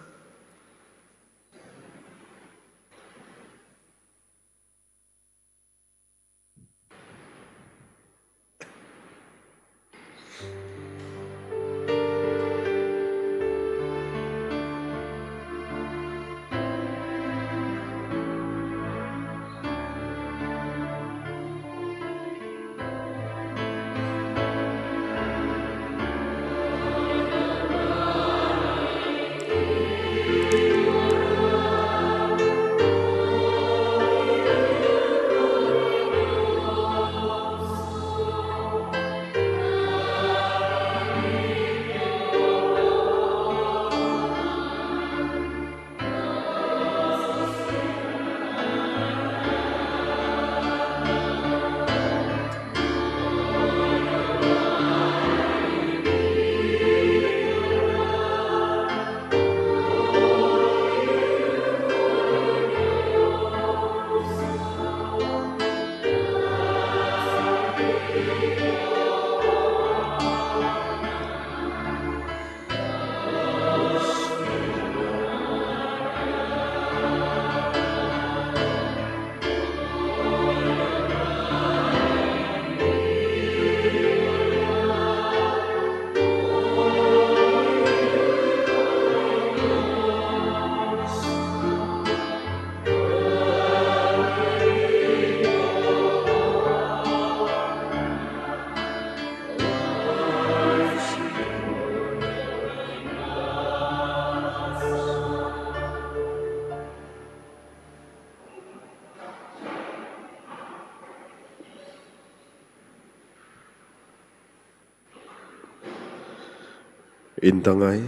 Intangay,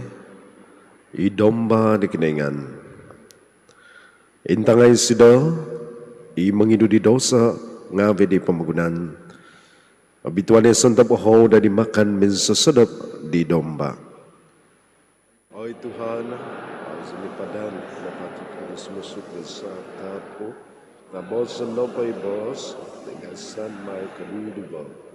idomba di kinengan. Intangay sido, mangidu di dosa, ngawe di pemagunan. Abituannya santap ho dari makan mensesedap di domba. Oi Tuhan, azmi padan, napati kudus masuk bersama tapo, tabos senopai bos, dengan san mai kedudu bau.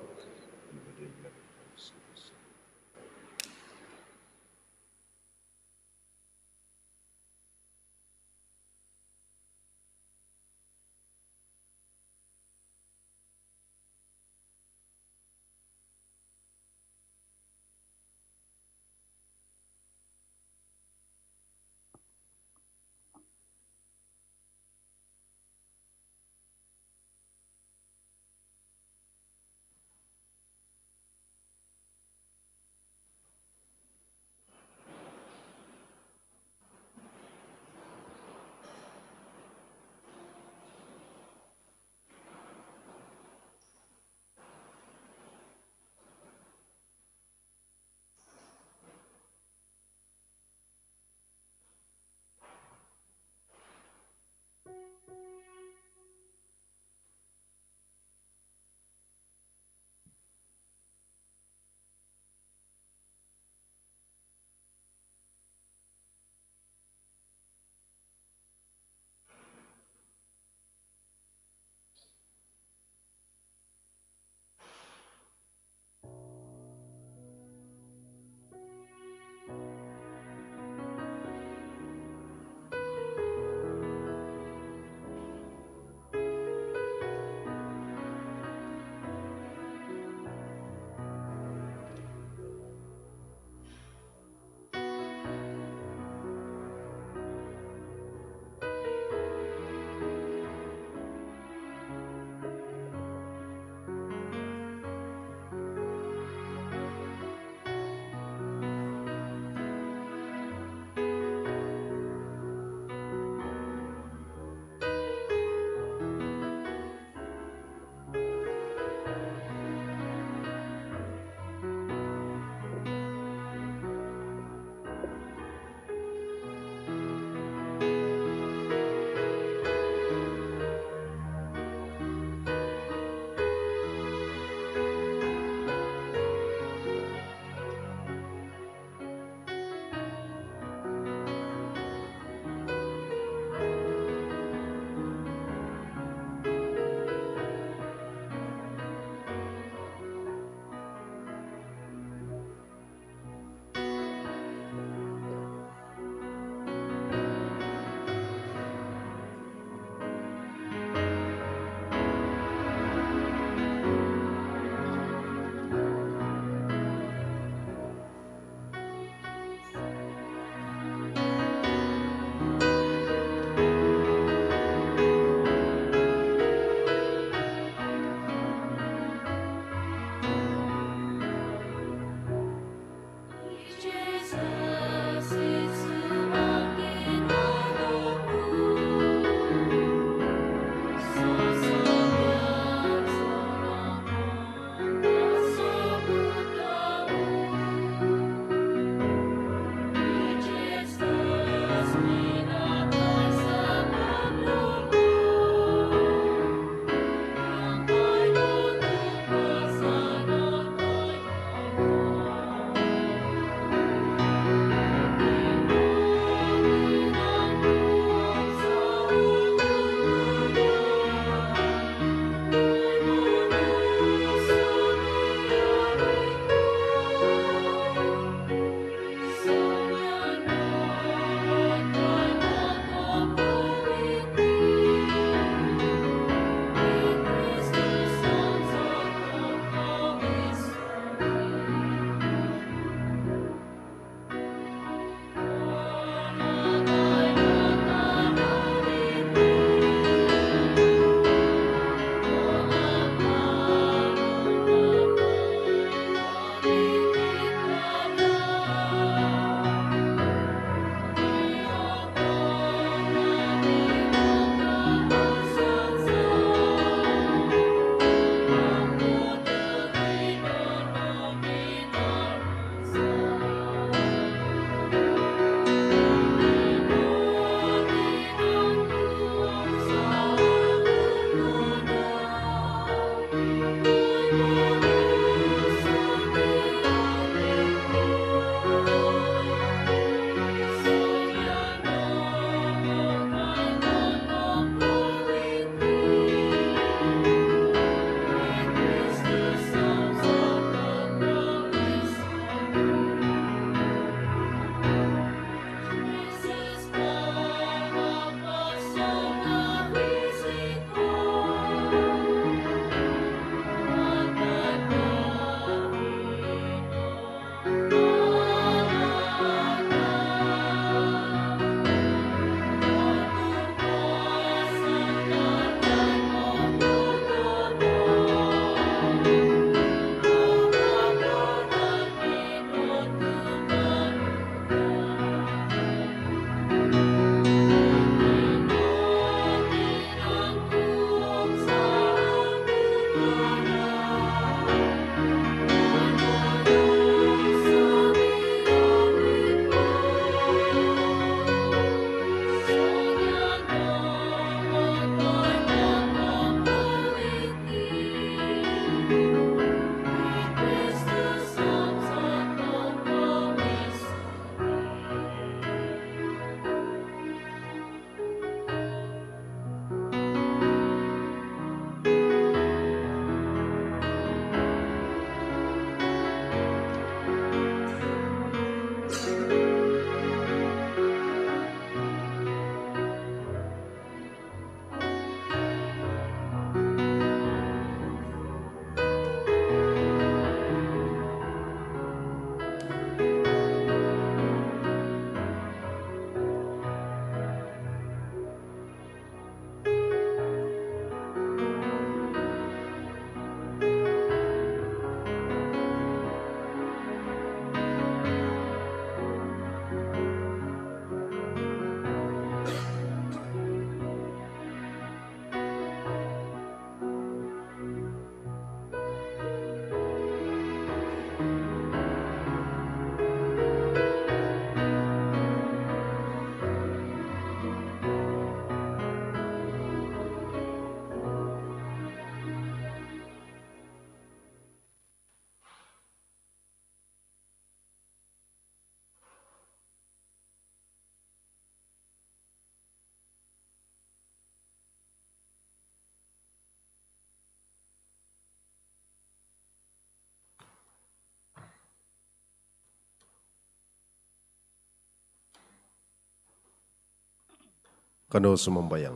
Kano sumambayang.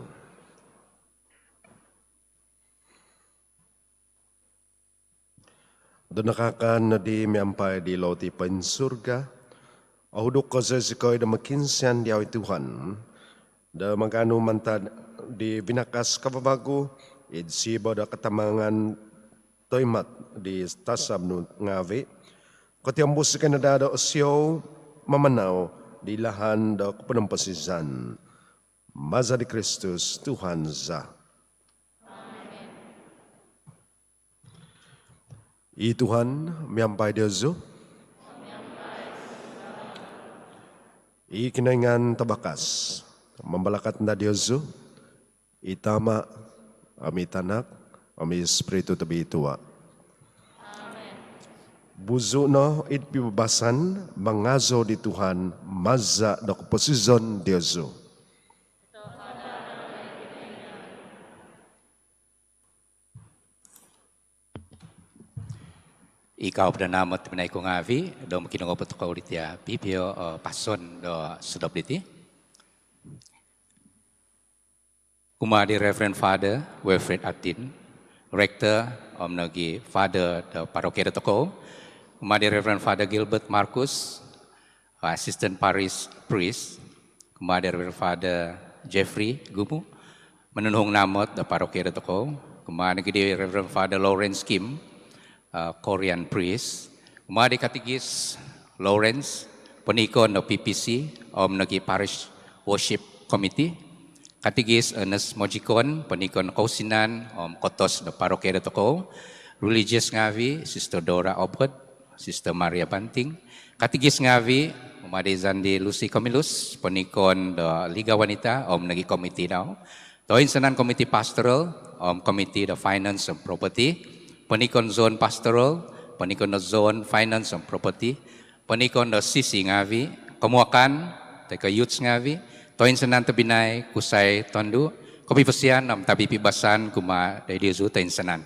Doon nakakaan na di miampay di lauti pain surga. Ahudok ko sa sikoy da makinsian di awi Tuhan. Da magano mantad di binakas kababago. Idsibaw da katamangan toymat di tasab no ngawi. Katiambus ka na dada osyo mamanaw di lahan da kupenampasisan. Maza di Kristus Tuhan za. I Tuhan miampay Diyoso. I kinaingan tabakas. Membalakat na Diyoso. Itama ami tanak ami espiritu tabi ituwa. Buzo no it pibabasan mangazo di Tuhan maza da posisyon Diyoso. Ikaw pernama temenai ko ngavi do makinong opat ko ulit ya pipio pason do sedap diti. Kumadi Reverend Father Wilfred Atin, Rector Om Nagi Father do Parokia Toko. Kumadi Reverend Father Gilbert Marcus, Assistant Parish Priest. Kumadi Reverend Father Jeffrey Gumu, menunhong namot do Parokia Toko. Kumadi Reverend Father Lawrence Kim, Korean priest, umadi katigis Lawrence, penikon no PPC, Om Nagi Parish Worship Committee, katigis Ernest Mojikon, penikon Kausinan, Om Kotos no Parokia Toko, religious ngavi, Sister Dora Obot, Sister Maria Banting, katigis ngavi, umadi Zandi Lucy Komilus, penikon do Liga Wanita, Om Nagi Committee now, Toin Senan Committee Pastoral, Om Committee the Finance and Property, Penikon Zone Pastoral, Penikon Zone Finance and Property, Penikon Sisi ngavi, Kemuakan, Teka Youths ngavi, Toin Senan Tabinay, Kusay Tondu, Kopi Pasian, Nam Tabi Pibasan, Kuma Daidizu Toin Senan.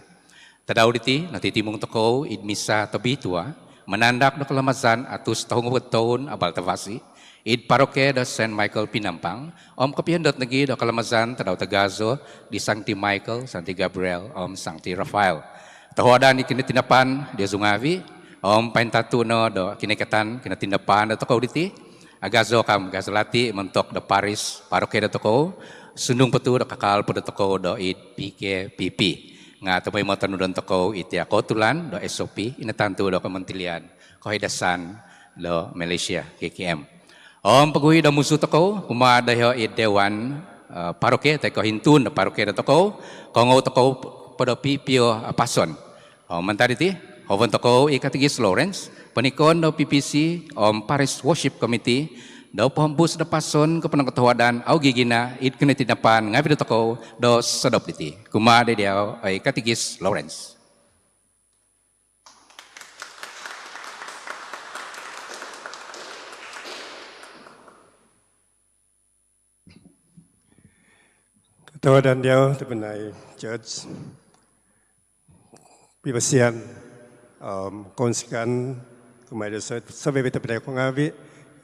Tadauditi, natitimong toko, Idmisa Tabi Tua, menandak na kalamazan atus tahong tahun abal tavasi, Id Paroke da St. Michael Pinampang, Om Kapiandot nagi da kalamazan tadaw tagazo di Sancti Michael, Sancti Gabriel, Om Sancti Raphael. Tahuadan kinatinapan dia zungavi, Om Paintatu no do kinekatan kinatinapan da toko diti, agazo kam gazalati mentok da Paris Paroke da toko, sundung petu da kakal pada toko do id PKPP. Nga tamay mo tanudon toko iti akotulan do SOP inatantu do Kementerian Kehidasan do Malaysia KKM. Om pagui do musu toko kumada ho id dewan paroke tay ko hintun do paroke do toko kongo toko pada pipio pason. Om mentariti hovan toko ikatigis Lawrence penikon do PPC Om Paris Worship Committee do pahambus da pason ke penangkatawadan au gigina it kena tinapan ngapi do toko do sadop diti kumade dia ay katigis Lawrence. Katawadan dia tepenai church Pibasian konsikan kumade sabe beta pedai ko ngavi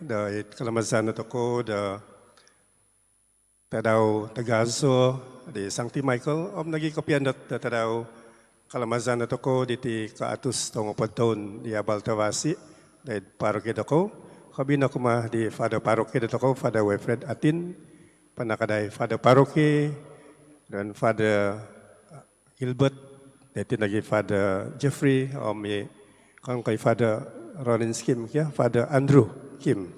da kalamazan to ko da tadau tagazo di Sancti Michael om nagi kopian da tadau kalamazan to ko di ka atus tong padon di abal tawasi da paroke to ko kabina kuma di Father Paroke to ko Father Wilfred Atin panakadai Father Paroke dan Father Gilbert Dati lagi Father Jeffrey, Om kang kay Father Rollins Kim, ya Father Andrew Kim.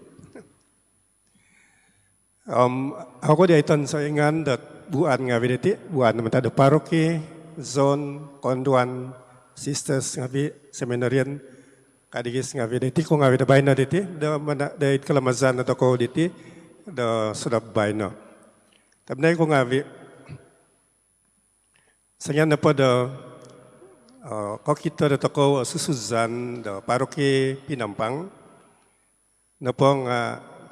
Ako di aiton sa ingan dat buan nga viditi, buan naman tada paroke, zone, konduan, sisters nga vi seminarian, kadigis nga viditi ko nga vidabay na diti, da it kalamazan na ko diti, da sudab bay no. Tabnay ko nga vi, sanyan na po da kau kita da toko susuzan da paroke Pinampang na pong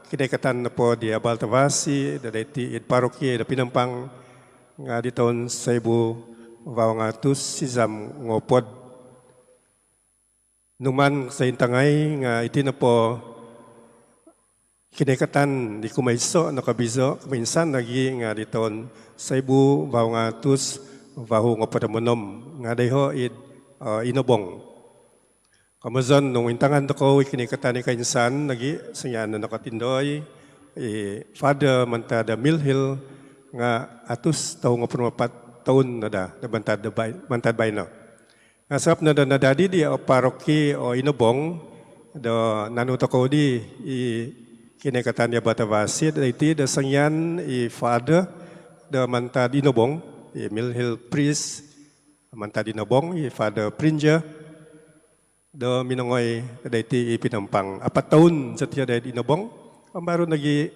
kinaikatan na po di abal tawasi da daiti it paroke da Pinampang nga di taon sa ibu vawangatus sisam ngopod numan sa intangay nga iti na po kinekatan di kumayso nakabizo kuminsan lagi nga diton 1,200 bahu nga padamonom nga deho inobong. Kamazon nung intangan ko kinekatan ni kainsan lagi sanya na nakatindoy father mantada Milhill nga atus taw nga 4 taon na da bantad bay na. Nga sarap na da nadadi di paroki o inobong do nanuto ko di kinekatan niya Batavasit, iti da sangyan father da mantad inobong, Milhill priest, mantad inobong, father Prinja, da minangoy da iti pinampang. 4 taon sa tiya da inobong, baro nagi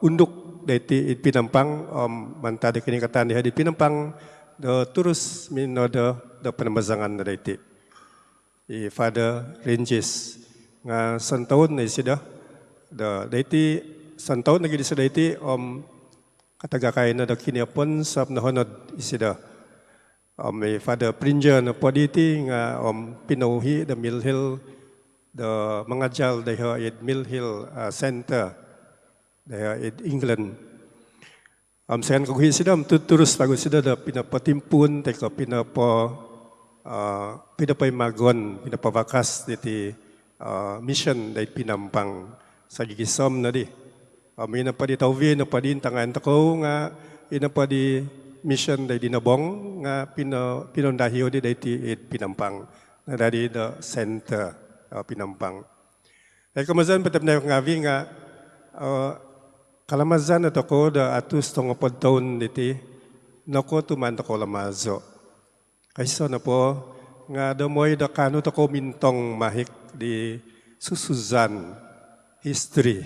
unduk da iti pinampang, mantad kinekatan niya di pinampang, da turus mino da panamazangan da iti. Father Ranges, nga santaon na isida, da daiti santaw nagidi sa daiti katagakay na da kiniapon sa nahonod isida may Father Prinja na poditi nga pinauhi da Milhill da mga jal da id Milhill Center da id England sayan kaguhi sida tuturus pagod sida da pinapatimpun teko pinapay magon pinapavakas diti mission da pinampang sa gigisom na di. May na pa di tawvi, na pa di tangan tako nga ina pa di mission day dinabong nga pinondahiyo di dayti pinampang na dari the center pinampang. Ay kamazan patap na yung ngavi nga kalamazan na tako da atus tong podtaon diti nako tuman tako lamazo. Kaysa na po nga damoy da kano tako mintong mahik di susuzan history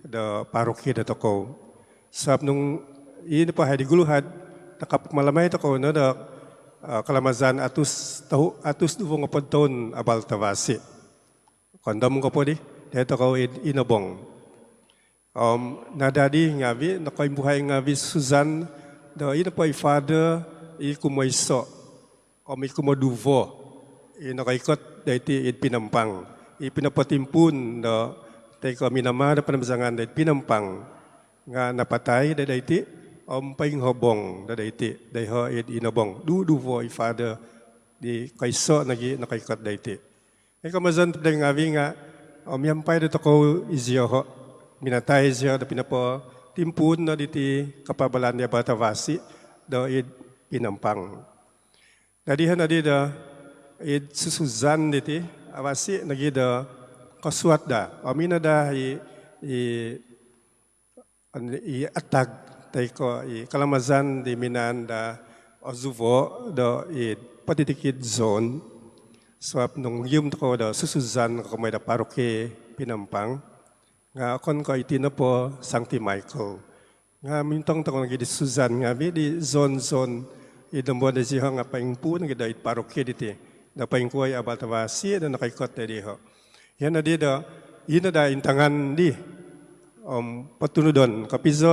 da paroki da toko. Sab nung ini pa hay diguluhad nakapagmalamay toko na da kalamazan atus duvong apodton abal tavasi. Kondom ko po di dito ko inobong. Nadadi ngavi nakoy buhay ngavi Susan da ina pa father kumayso kumaduvo nakaikot dayti pinampang ipinapatimpun da teko minama da panamazangan da pinampang nga napatay da dayti paing hobong da dayti dayho inobong duduvo father di kayso nagi nakaikot dayti ay kamazan tay ngavi nga miampay da ko izyo minatay izyo da pinapo timpun na diti kapabalan niya Batavasi da pinampang dadihan adi da susuzan diti awasi nagi da kasuat da amina da atag tay ko kalamazan di minan da ozuvo da patitikid zone swap nung yum ko da susuzan ko may da paroke pinampang nga kon ko itina po Sancti Michael nga mintong to ngi di Suzan nga di zone idambo da siya nga paingpu ngi da paroke diti da paingkuay abatawasi da nakaikot da diho. Yan na di da, yun na da intangan di, patunudon, kapizo,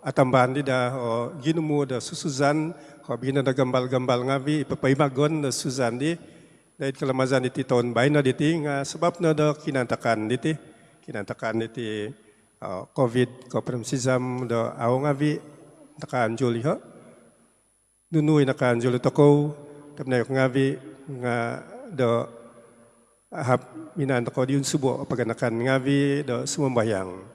atambahan di da, ginumo da susuzan, kabina da gambal-gambal nga vi, ipapaimagon da suzan di, dahil kalamazan iti taon bay na diti, nga sabab na da kinantakan diti COVID, kopramsizam da aw nga vi, nakaanjuli ho, nunuy nakaanjuli toko, tapos nga vi, nga da, ahap minanta ko di subo paganakan ngavi do sumambayang.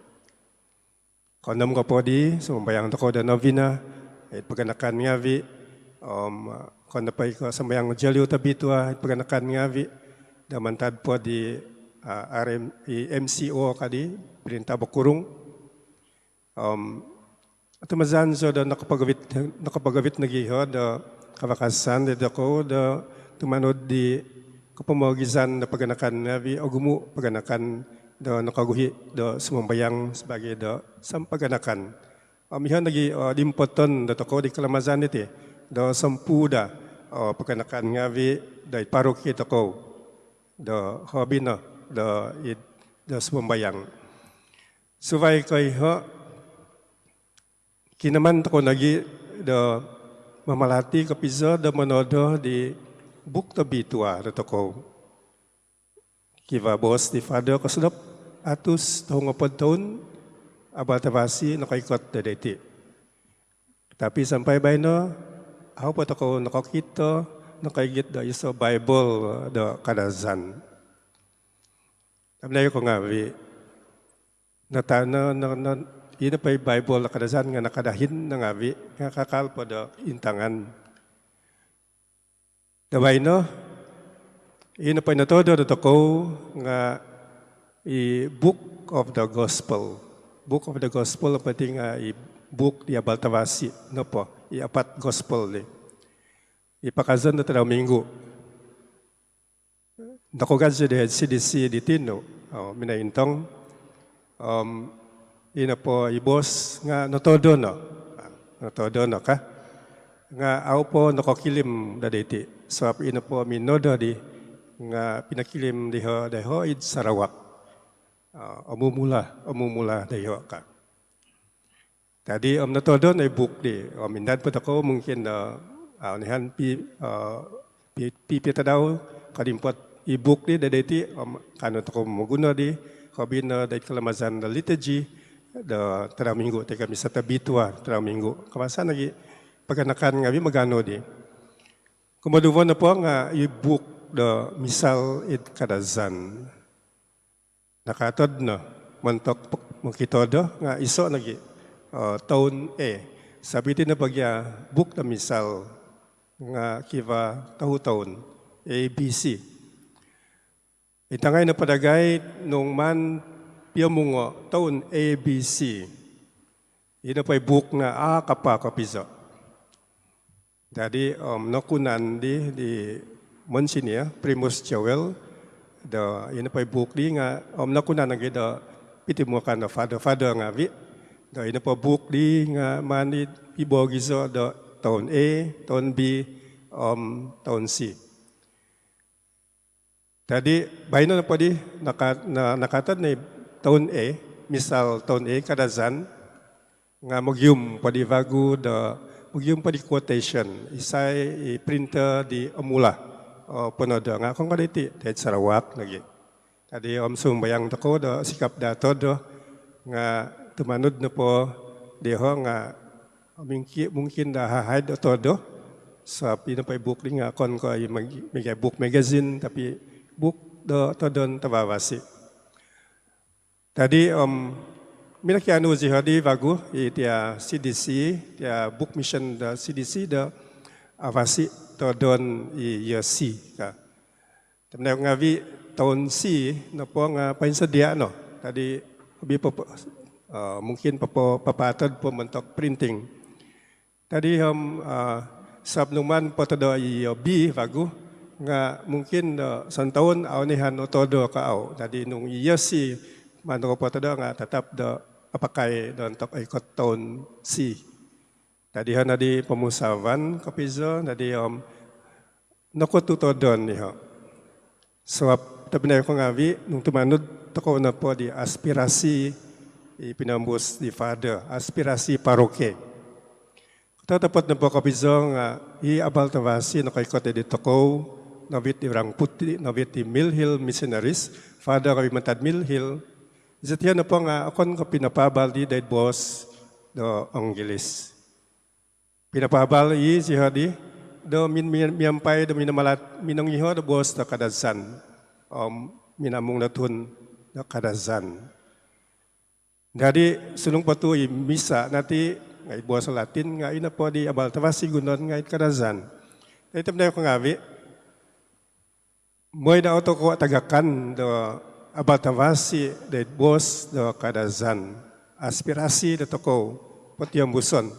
Kondom ko po di sumambayang ko da novena at paganakan ngavi kondo pa ko sambayang jalyo tabitwa at paganakan ngavi da mantad po di MCO kadi Printa Bakurung. Tumazan so da nakapagawit nagiho da kawakasan da ko da tumanod di kapamagisan na paganakan nabi o gumu paganakan do nakaguhi do sumambayang sebagai do sampaganakan. Amihan lagi dimpoton do toko di kalamazan iti do sampuda paganakan ngavi do paroki toko do hobino do sumambayang. Suvay koy ho kinaman toko lagi do mamalati kapizo do manodo di bukta bitua da toko kiva bos di father kasulap atus tahun tahun abal tawasi nakaikot dadeti. Tapi sampai baino ako po tako nakakita nakaigit da iso Bible da kadazan. Tamlay ko nga vi natana na ina pa Bible na kadazan nga nakadahin na nga vi nga kakal po da intangan. Dabay no, ina pa natodo da tako nga Book of the Gospel. Book of the Gospel pati nga book di abal tawasi no po apat gospel ni ipakazan na tanaw minggu nakugan siya di CDC di Tino minaintong ina po ibos nga notodo no ka nga aw po nakokilim daditi so ina po minodo di nga pinakilim diho id Sarawak umumula diho ka. Tadi natodo na book di. Mindan po ako mungkin nihan pipita daw kadimpot i-book di daditi kanot ako maguna di kabin na dahil kalamazan na liturgy da tara minggu te kami sa tabitwa tara minggu. Kamasa lagi paganakan nga magano di. Kumaduvan na po nga i-book da misal it kadazan. Nakatod na mantok makitodo nga iso lagi. Tahun sabi din na bagya book na misal nga kiva tahun ABC. Itangay na padagay nung man piyamungo tahun ABC. Ina pa'y book na kapiso. Jadi nakunan di Monsinia Primus Joel ina pa'y book di nga nakunan na gida pitimukan na father nga vi. Da ina po book di nga manit ibogiso do tahun A, tahun B, tahun C. Tadi baino na po di nakatad na tahun A, misal tahun A kadazan nga magyum po di vagu do magyum po di quotation isay printer di amula penodo nga kung kaditi dahil Sarawak lagi. Tadi sumbayang tako do sikap dato do nga tumanod na po deho nga mungkin hahide todo sa pinapay book din nga kon ko ay book magazine tapi book do todon tabawasi. Tadi minakiano si hadi bagu itia CDC tia book mission da CDC da avasi todon si ka. Tamna nga vi tahun C na po nga painsadia no. Tadi hobi po mungkin papatad po mentok printing. Tadi sabnuman po todo B bagu nga mungkin santaon aw nihan todo ka aw. Tadi nung si manok po todo nga tatap do apakai don tok ikot tahun C. Tadi han di pemusawan kapizo tadi nakot tutodon niho. Sebab tabi na ko ngawi nung tumanod toko na po di aspirasi pinambus di Father, aspirasi paroke. Tatapot na po kapizo nga abal tawasi na kay kote di toko, nabit di Rang Puti, nabit di Mill Hill Missionaries, Father kami matad Mill Hill. Isatiyan na po nga akon ka pinapabal di dahil boss do Anggelis. Pinapabal si hadi do miyampay do minang iho do boss do kadazan. Minamong natun do kadazan. Jadi sunung patu misa nanti ngai buasa Latin ngai na po di abal tawasi gunon ngai kadazan. Ito na ko ngawi. Moy na auto ko tagakan do abal tawasi de bos do kadazan. Aspirasi do toko pati yang buson.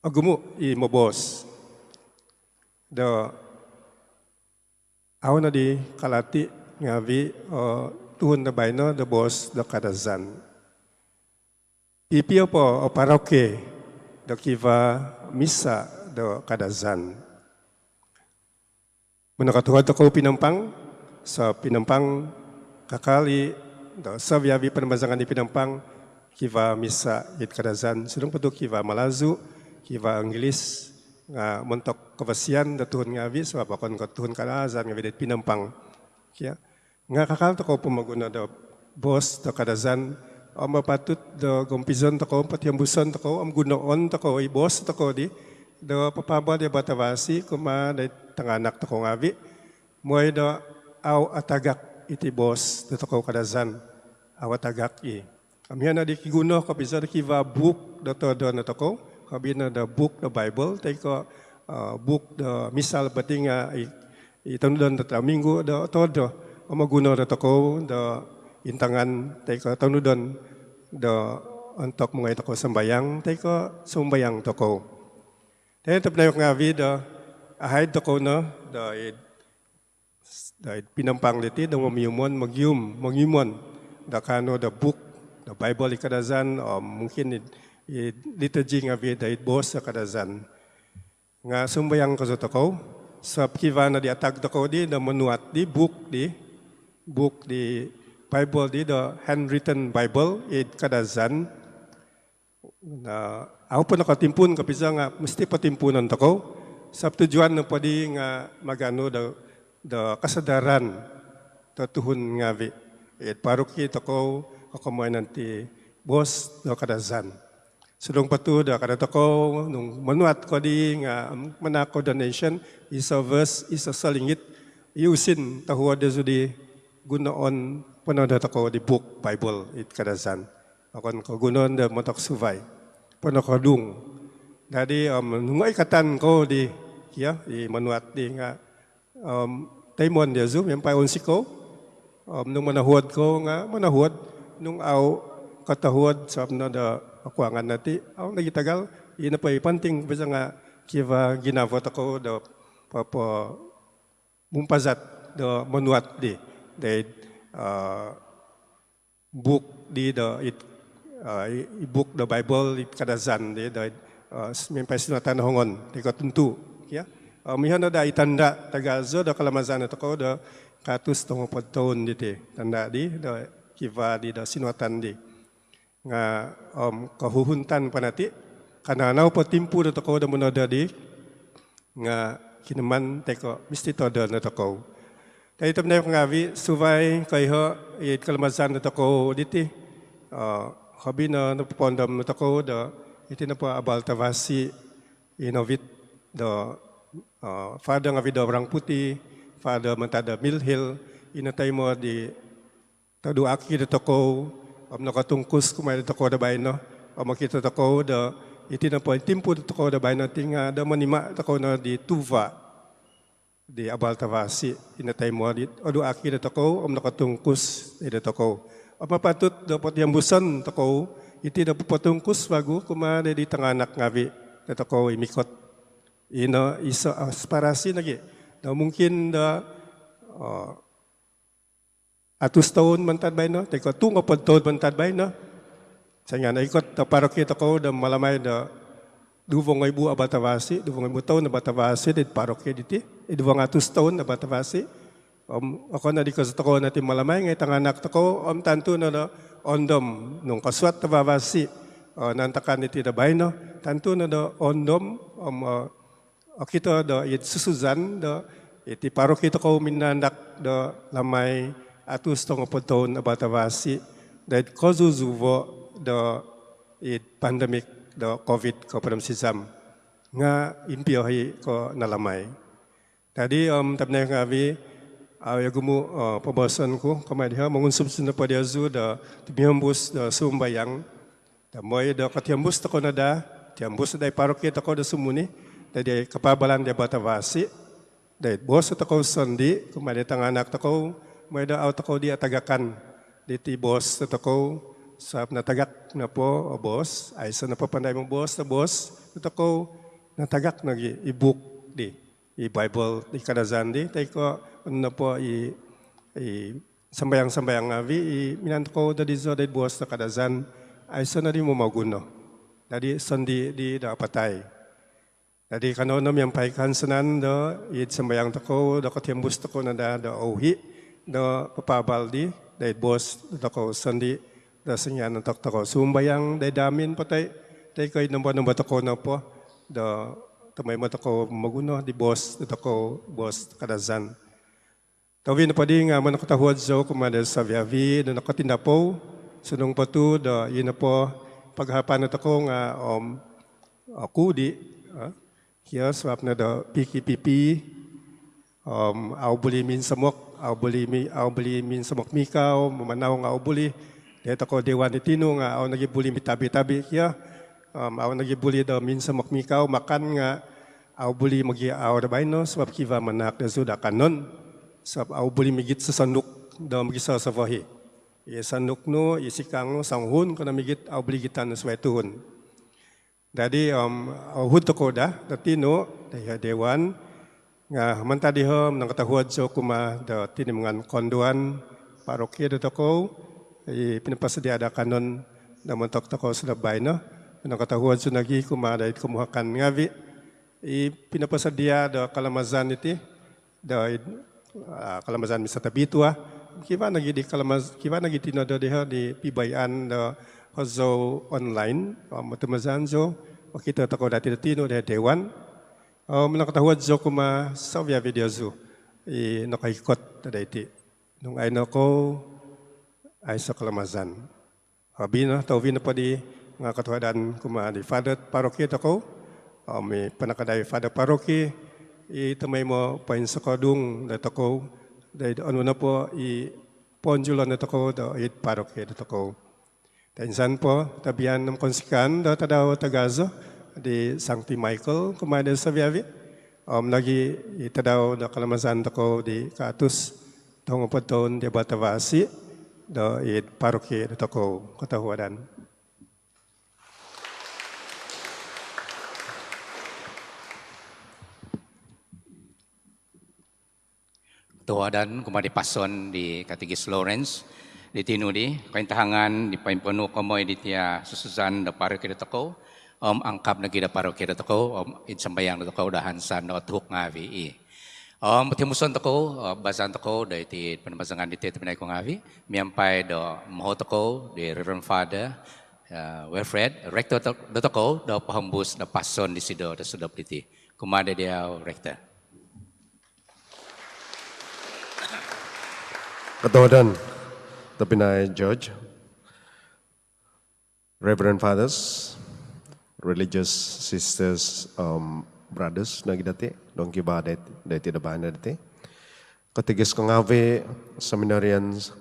Agumu mo bos. Do aw na di kalati ngawi tuhun na baino the boss do kadazan. Ipio po o paroke do kiva misa do kadazan. Menakatuhan ko pinampang sa pinampang kakali do sa viavi panamazangan di pinampang kiva misa it kadazan. Sunong po do kiva malazu, kiva Anggelis nga mentok kevasian do tuhun ngavi so apakon ko tuhun kadazan ngavi det pinampang. Kya Nga kakal toko pumaguna da boss da kadazan mapatut da gumpizon toko patiambuson toko gunoon toko i boss toko di da papaba di batawasi kuma da tanganak toko ngavi moy da aw atagak iti boss da toko kadazan aw atagak i amyan di kiguno kapisa da kiva book da todo na toko kabina da book da Bible tay ko book da misal batinga itanudon da minggu da todo maguna da toko da intangan tay ko tanudon da antok mga toko sambayang tay ko sumbayang toko. Tay tapnayok nga da ahay toko na da pinampang liti da magyumon da kano da book da Bible ikadazan mungkin liturgy nga da boss sa kadazan. Nga sumbayang ko sa toko sa kiva na di atag toko di da manuat di book di Bible di the handwritten Bible kadazan na ako po nakatimpun kapisa nga mesti patimpunan toko sa tujuan na pwede nga magano da kasadaran tatuhon nga vi paruki toko kakumain nanti boss da kadazan sulong patu da kada toko nung manuat ko di nga manako donation isa verse isa salingit iusin tahuwa da sudi gunoon panood ako di book Bible it kadazan akon ko gunoon da motok suvay pano ko dung dadi nung ikatan ko di di manuat di nga taimon dia zoom yang payon siko nung manahuad ko nga manahuad nung aw katahuad sa na da akuangan nati aw nagitagal ina pa ipanting bisa nga kiva ginavot ako da papa mumpazat da manuat di book di book the Bible it kadazan di mimpai sinatan hongon di katuntu ya mihan da itanda tagazo da kalamazan to ko da katus tong podton di tanda di da kiva di da sinwatan di nga kahuhuntan panati kananaw patimpu da to ko da monoda di nga kineman teko misti to da na to ko. Kaya ito na yung ngavi, suvay kayo kalamazan na tako diti. Habi na napapondam na tako da iti na po abal tavasi inovit da fada ngavi da orang puti, fada mentada milhil, inatay mo di taduaki da tako, nakatungkus kumay da tako da bayan no, makita tako da iti na po timpo da tako da bayan natin nga da manima tako na di tuva. Di abal tavasi inatay mo di adu aki da toko nakatungkus ida toko mapatut dapat yang busan toko iti da patungkus bagu kuma di tanganak ngavi da toko imikot ino isa aspirasi lagi da mungkin da atus tahun mantad bay no teko tungo pod tahun mantad bay no sanya na ikot da paroki toko da malamay da 2,000 abatavasi, 2,000 tahun na batavasi, dit parokya diti, 200 tahun na batavasi. Ako na di ko sa toko natin malamay, ngay tanganak toko, tanto na ondom, nung kaswat na babasi, nantakan iti da bayno, tanto na ondom, akito da it susuzan, iti parokya toko minanak da lamay, atus tong tahun na batavasi, dahil kozuzuvo da it pandemic, da COVID ko padam sisam nga impiohi ko nalamay. Tadi tabnay nga vi yagumu pabasan ko kamadha mangunsub sina padiazu da tibiyambus da sumbayang da moy da katiambus ko na da tiambus da parokya ko da sumuni da kapabalan da batavasi da boss ko sandi kumadha tanganak ko moy da out ko di atagakan diti boss ko sa natagak na po boss ay sa napapanday mo boss ito ko natagak na i-book di i-Bible di kadazan di tay ko ano po sambayang ngavi minanto ko da di zo da boss na kadazan ay sa na di mo maguno dadi sandi di da patay dadi kanonom yang paikan sanan do sambayang ko da ko tiambus ko na da ohi do papabal di da boss da ko sandi rasanya nantok toko sumbayang day damin patay tay koy namba toko na po da tamay mo toko maguno di boss toko boss kadazan Tawin na padi nga manakatahuad zo kumada sa viavi na nakatindapo sunong patu da yun na po paghapan na ako nga ako di here swap na da PKPP au buli min samok au buli min samok mikaw mamanaw nga au buli dito ko dewan ni Tino nga au nagibuli mitabi-tabi here au nagibuli da min samok mikaw makan nga au buli magi au da baino swap kiva manak da suda kanon sab au buli migit sa sanduk da magisa sa vahi. Sanduk no isikang no sanghun kana migit au buli gitan na swetuhun. Jadi au hud ko da tino da dewan nga manta dihom nang katahuad so kuma da tinimangan konduan paroki da ko pinapasadia da kanon da montok ko sa labay no nang katahuad so nagi kuma da kumuhakan ngavi pinapasadia da kalamazan iti da kalamazan misa tabitua kiba nagi di kiba nagi tinodo di pibayan da hozo online matamazan zo kita tako dati tino da dewan nakatahuad zo kuma sa via video zo nakaikot da iti nung ay nako ay sa kalamazan habina tawin na pa di nga katuhadan kuma di father paroki tako may panakaday father paroki itamay mo pain sa kadung na tako dahil ano na po ponjulan na tako da it paroke na tako. Tainsan po tabihan ng konsikan da tadaw tagazo di Sancti Michael kumada sa viavi lagi itadaw da kalamazan tako di katus tong paton di Batavasi da it paroke na tako katahuadan. Tuadan kumadi pason di Katigis Lawrence di tinu di kaintahangan di paimpanu komoy di tia sususan da paroki da tako angkap nagi da paroki da tako itsambayang da tako dahan san no tuhuk ngavi timuson tako basan tako da iti panamazangan di tia pinay ko ngavi miampai da moho tako di Reverend Father Wilfred Rector da tako da pahambus da pason di sido da sudap di ti kumada dia Rector. Katawadan, tapi na George, Reverend Fathers, religious sisters, brothers, nagidati, dong kiba dati da bana dati. Katigis ko ngavi seminarians,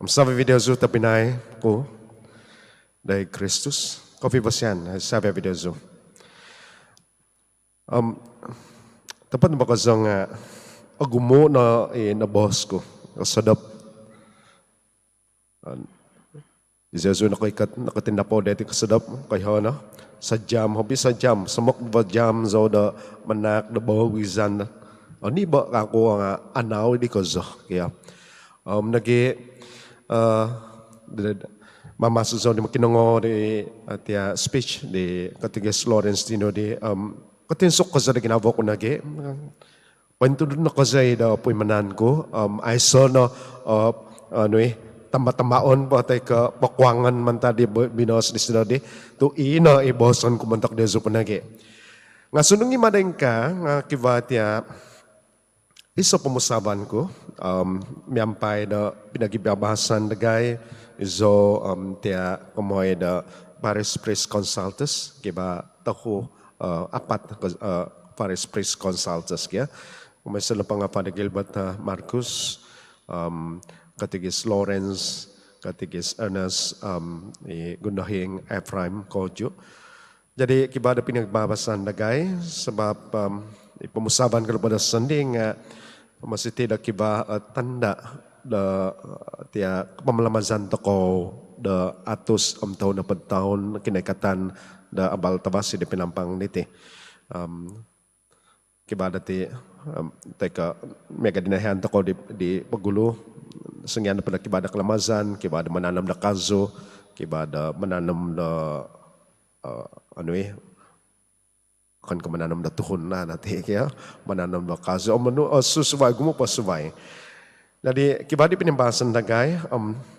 sabi video zo tapi na ko, dai Kristus, kopi basyan, sabi video zo. Tapat na ba ka zong agumo na boss ko. Sadap. Iseso nakatinda po dati kasadap kaya na sa jam hobi sa jam samok ba jam zo da manak da bawizan ani ba ako nga anaw di ko zo kaya nagi mamaso zo di makinongo di atia speech di Katigis Lawrence Tino di katinsok ko sa ginagawa ko nagi Panto doon na kasi da po imanan ko. I saw na tama-tamaon po tayo ka pakwangan man tadi binos ni sinodi. To ina iboson kumantak deso panagi. Nga sunong imadeng ka, nga kivatya, iso pumusaban ko. Miyampay da pinagibabasan da gay. Iso tiya kumoy da Paris Priest Consultants. Kiba tako apat Paris Priest Consultants kaya. Umaysa na pa nga Father Gilbert Marcus, Katigis Lawrence, Katigis Ernest, Gundahing Ephraim Kodjo. Jadi kibada pinagbabasan na gay, sebab ipamusaban ka pada sanding masih tidak kiba tanda da tia pemalamazan toko da atus tahun na tahun kinaikatan da abal tabasi di pinampang niti. Kiba dati teka mega dinahan toko di pagulo sengyan pada kibada kalamazan kibada menanam da kazo kibada menanam da kan ka menanam da tuhon na nati kaya menanam da kazo susubay gumo pa subay jadi kibada pinimbasan da gay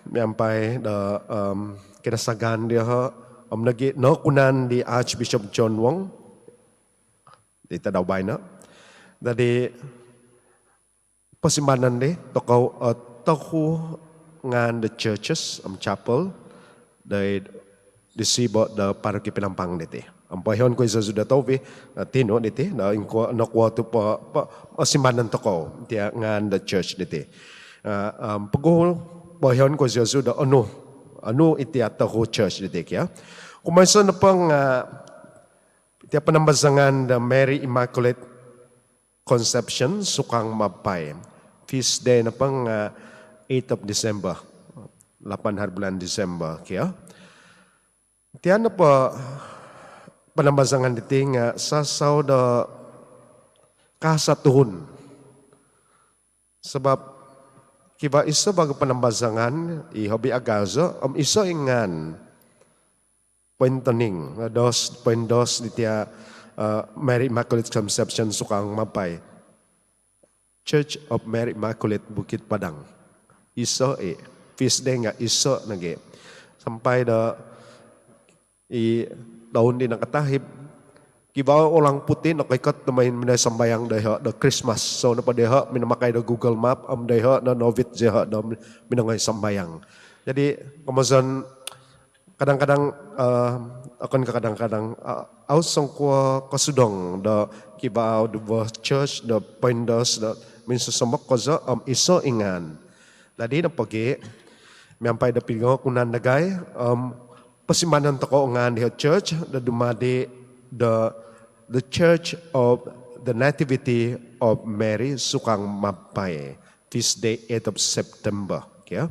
miampay da kinasagan dia nagi no kunan di Archbishop John Wong di Tadawbay na. Jadi Pasimanan de toko toku ngan the churches chapel di sibo the paroki Penampang dete. Ampahon ko isa sudah tahu tino dete na inko nakwa tu pasimanan toko dia ngan the church dete. Pagul pahon ko isa sudah anu iti ataho church dete kya. Kumasa na pang dia penambasangan the Mary Immaculate Conception sukang mapay. Feast day na pang 8 of December. 8 hari bulan Desember. Kaya. Tiyan na pa penambasangan diti nga sasaw da kasatuhon. Sebab kiba isa bago penambasangan ihobi agazo isa ingan pointoning dos ditia Mary Immaculate Conception sukang mapay. Church of Mary Immaculate Bukit Padang. Iso feast day nga iso nage. Sampai tahun din nakatahib. Kibaw orang putih nakaikat na may minasambayang dahi the Christmas. So napadeha minamakay the Google Map dahi na novit jeha na minangay sambayang. Jadi kamasan kadang-kadang akan kadang-kadang ausong ko kasudong the kibaw the church the poindos the minsa samak ko za iso ingan. Ladi na pagi miampay da pingo kunan nagay pasimanan toko ngan the church the dumadi the church of the nativity of Mary sukang mapay feast day 8 of September. Okay?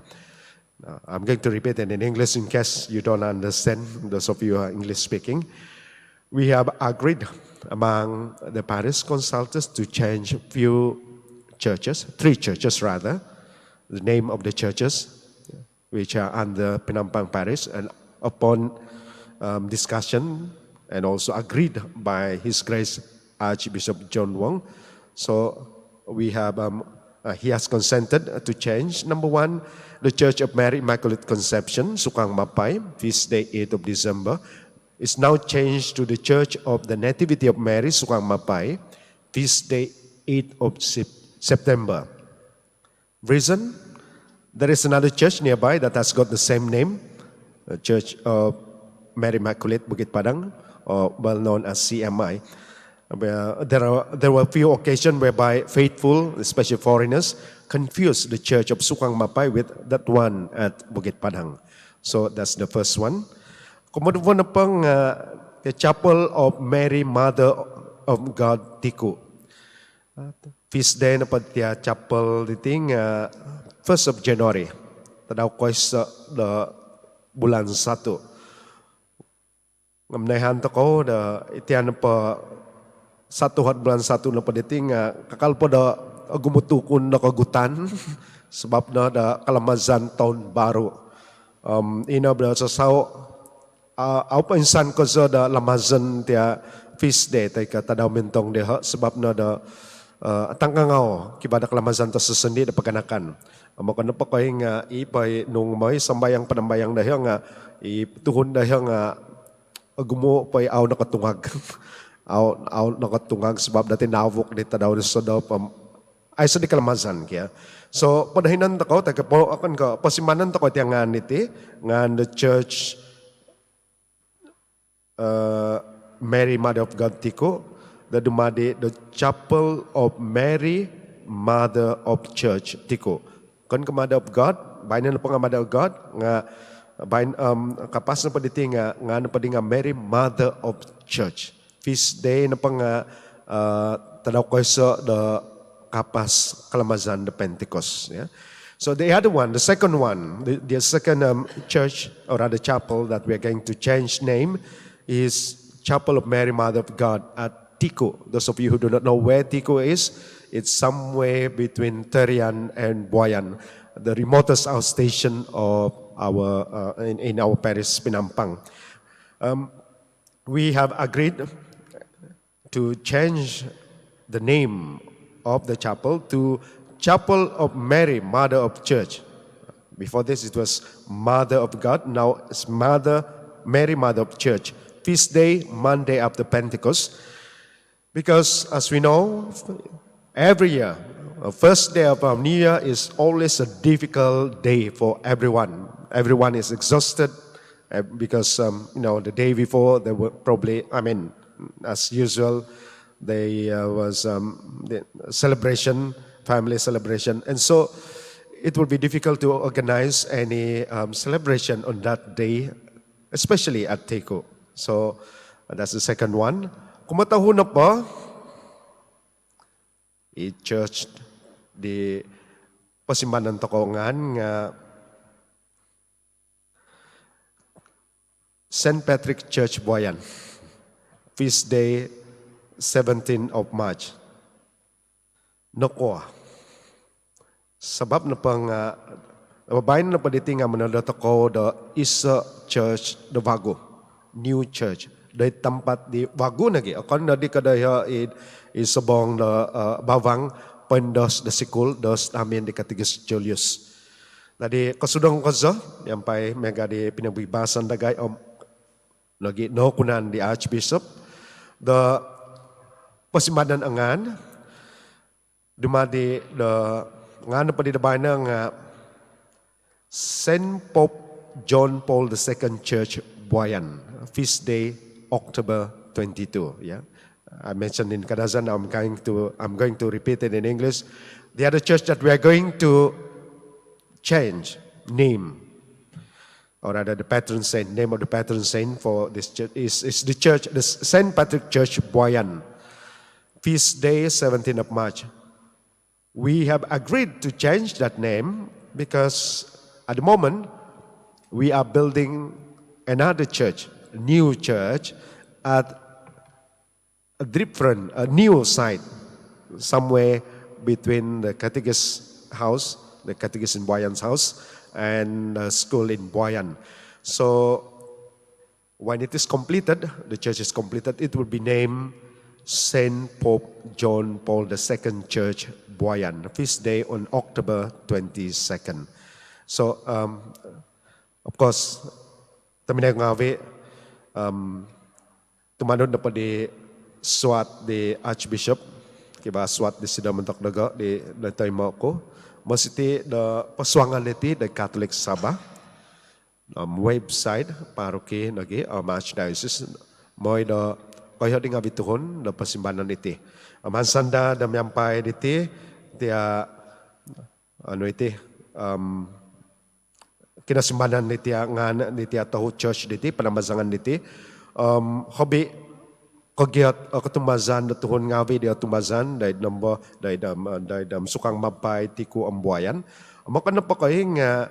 I'm going to repeat it in English in case you don't understand, those of you who are English speaking. We have agreed among the parish consultants to change few churches, 3 churches rather, the name of the churches which are under Penampang Parish, and upon discussion and also agreed by His Grace Archbishop John Wong. So we have, he has consented to change. Number 1, the Church of Mary Immaculate Conception, Sukang Mapay, feast day 8 of December, is now changed to the Church of the Nativity of Mary, Sukang Mapay, feast day 8 of September. Reason? There is another church nearby that has got the same name, the Church of Mary Immaculate Bukit Padang, or well known as CMI. There were a few occasions whereby faithful, especially foreigners, confused the Church of Sukang Mapay with that one at Bukit Padang. So that's the first one. Kemudian pang the Chapel of Mary Mother of God Tiku. Feast day na patia chapel diting 1st of January. Tadaw ko sa bulan 1. Ngamnahan to ko da itian pa 1 bulan 1 na paditing kakal po da gumutukon na kagutan sebab na da kalamazan tahun baru. Ina da sa sao au insan ko sa da lamazan tia feast day tay ka tadaw mentong deha sebab na da tangkangao kibada kalamazan to sesendi da paganakan. Amo kana pa kay nga ipay nung may sambayang panambayang dahi nga ituhon dahi nga gumo pay aw nakatungag. aw nakatungag sebab dati nawok dito daw sa daw ay sa di kalamazan kaya. So padahinan ta ko taga po akan ka pasimanan ta ko ti ngan iti ngan the church Mary Mother of God Tiko the dumadi the Chapel of Mary Mother of Church Tiko. Kan ka Mother of God, bayan na pa nga Mother of God nga bayan kapas na paditi nga na padi nga Mary Mother of Church. Feast day na pa nga tadaw ko sa the kapas kalamazan the Pentecost. Yeah? So the other one, the second one, the second church or rather chapel that we are going to change name is Chapel of Mary Mother of God at Tico. Those of you who do not know where Tico is, it's somewhere between Terian and Buayan, the remotest outstation of our in our parish Penampang. We have agreed to change the name of the chapel to Chapel of Mary, Mother of Church. Before this, it was Mother of God. Now it's Mary, Mother of Church. Feast day, Monday after Pentecost. Because as we know, every year, First day of New Year is always a difficult day for everyone. Everyone is exhausted because the day before they were probably, as usual, there was the celebration, family celebration, and so it will be difficult to organize any celebration on that day, especially at Teko. So that's the second one. Kumatahon na pa, i-church di pasimbanan tokongan nga St. Patrick Church Buayan, feast day 17th of March. Nako, sabab na pang nababayan na paditing nga manadot ako the Isa Church the Bago, new church. Dari tempat di Bago lagi. Akan na di kadaya isabong the bawang pendos the sikul dos amin di Katigis Julius. Tadi kasudang kaza yang pai mega di pinabibasan dagay lagi no kunan di Archbishop the pasimbadan angan dumadi the ngano pa di dabana nga Saint Pope John Paul II Church Buayan, feast day October 22. Yeah, I mentioned in Kadazan. I'm going to repeat it in English. The other church that we are going to change name, or rather the patron saint, name of the patron saint for this church is the church, the Saint Patrick Church Buayan, feast day 17th of March. We have agreed to change that name because at the moment we are building another church, a new church at a new site, somewhere between the Catechist house, the Catechist in Buayan's house, and the school in Buayan. So when it is completed, the church is completed, it will be named Saint Pope John Paul II Church Buayan, feast day on October 22nd. So, of course, taminay ngawi, tumanod na pa di swat di Archbishop, kiba swat di sida mentok daga di natay mo ko. Masiti da paswangan niti da Catholic Sabah, website paroki nagi Archdiocese moy da kaya di nga bituhon da pasimbanan niti. Mansanda da miampay niti dia kinasimbanan niti ngan niti tahu church niti panamazangan niti hobi kagiat ketumazan da tuhon ngawi dia tumazan dai number dai dam sukang mapay tiku ambuayan maka na pa kay nga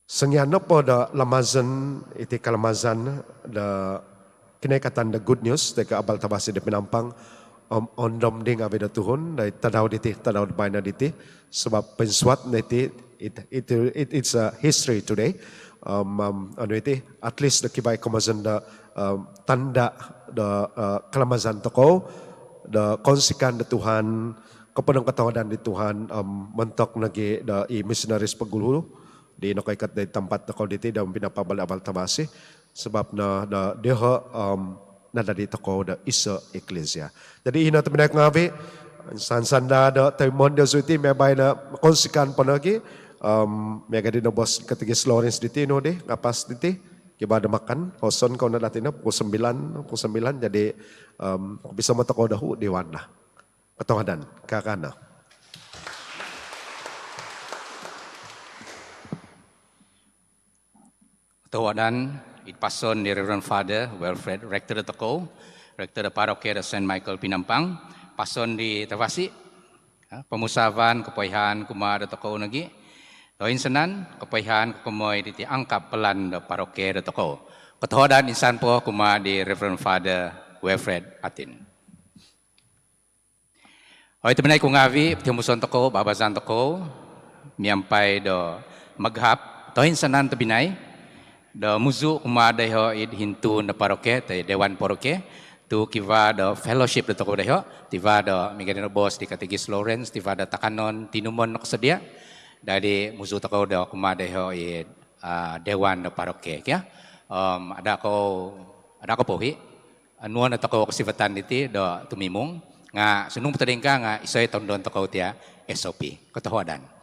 sangyano po da lamazan iti kalamazan da kinaikatan da good news da kaabal tabasi da pinampang ondom ding abi da tuhon dai tadaw bayna diti sebab penswat niti it's a history today. At least the kibay kamazan da tanda da kalamazan toko da konsikan da Tuhan kapanang katawadan di Tuhan mentok nagi da missionaries pagululo di nakaikat da tempat toko diti da pinapabal-abal tabasi sebab na deha nadadi toko da isa eklesia. Jadi ina temenak ngawi sansanda da taimon da suiti mebay na konsikan panagi mega di bos Katigis Lawrence diti no deh ngapas diti kiba ada makan hoson kau na dati na pukul 9 jadi bisa mata kau dahu di wana ketawadan kakana. Ketawadan itpason di Reverend Father Wilfred Rector Toko, Rector Parokia St. Michael Pinampang, pason di Tavasi, pemusavan kepoihan kumada Toko nagi. Toin senan kepoihan kumoy di angkap pelan da paroke da toko. Ketodan insan po kuma di Reverend Father Wilfred Atin. Hoy temenay ko ngawi timuson toko babazan toko miampai do maghap toin senan tebinay do muzu kuma da ho id hintu da paroke te dewan paroke tu kiva do fellowship da toko da ho tiva do migadino bos di Katigis Lawrence tiva da takanon tinumon naksedia dari musuh takau dah kumadeho dewan da paroke ya ada ko pohi anuan na toko kasivatan diti do tumimong nga sunung patadengka nga isoy tondon toko tia SOP. Katahuadan.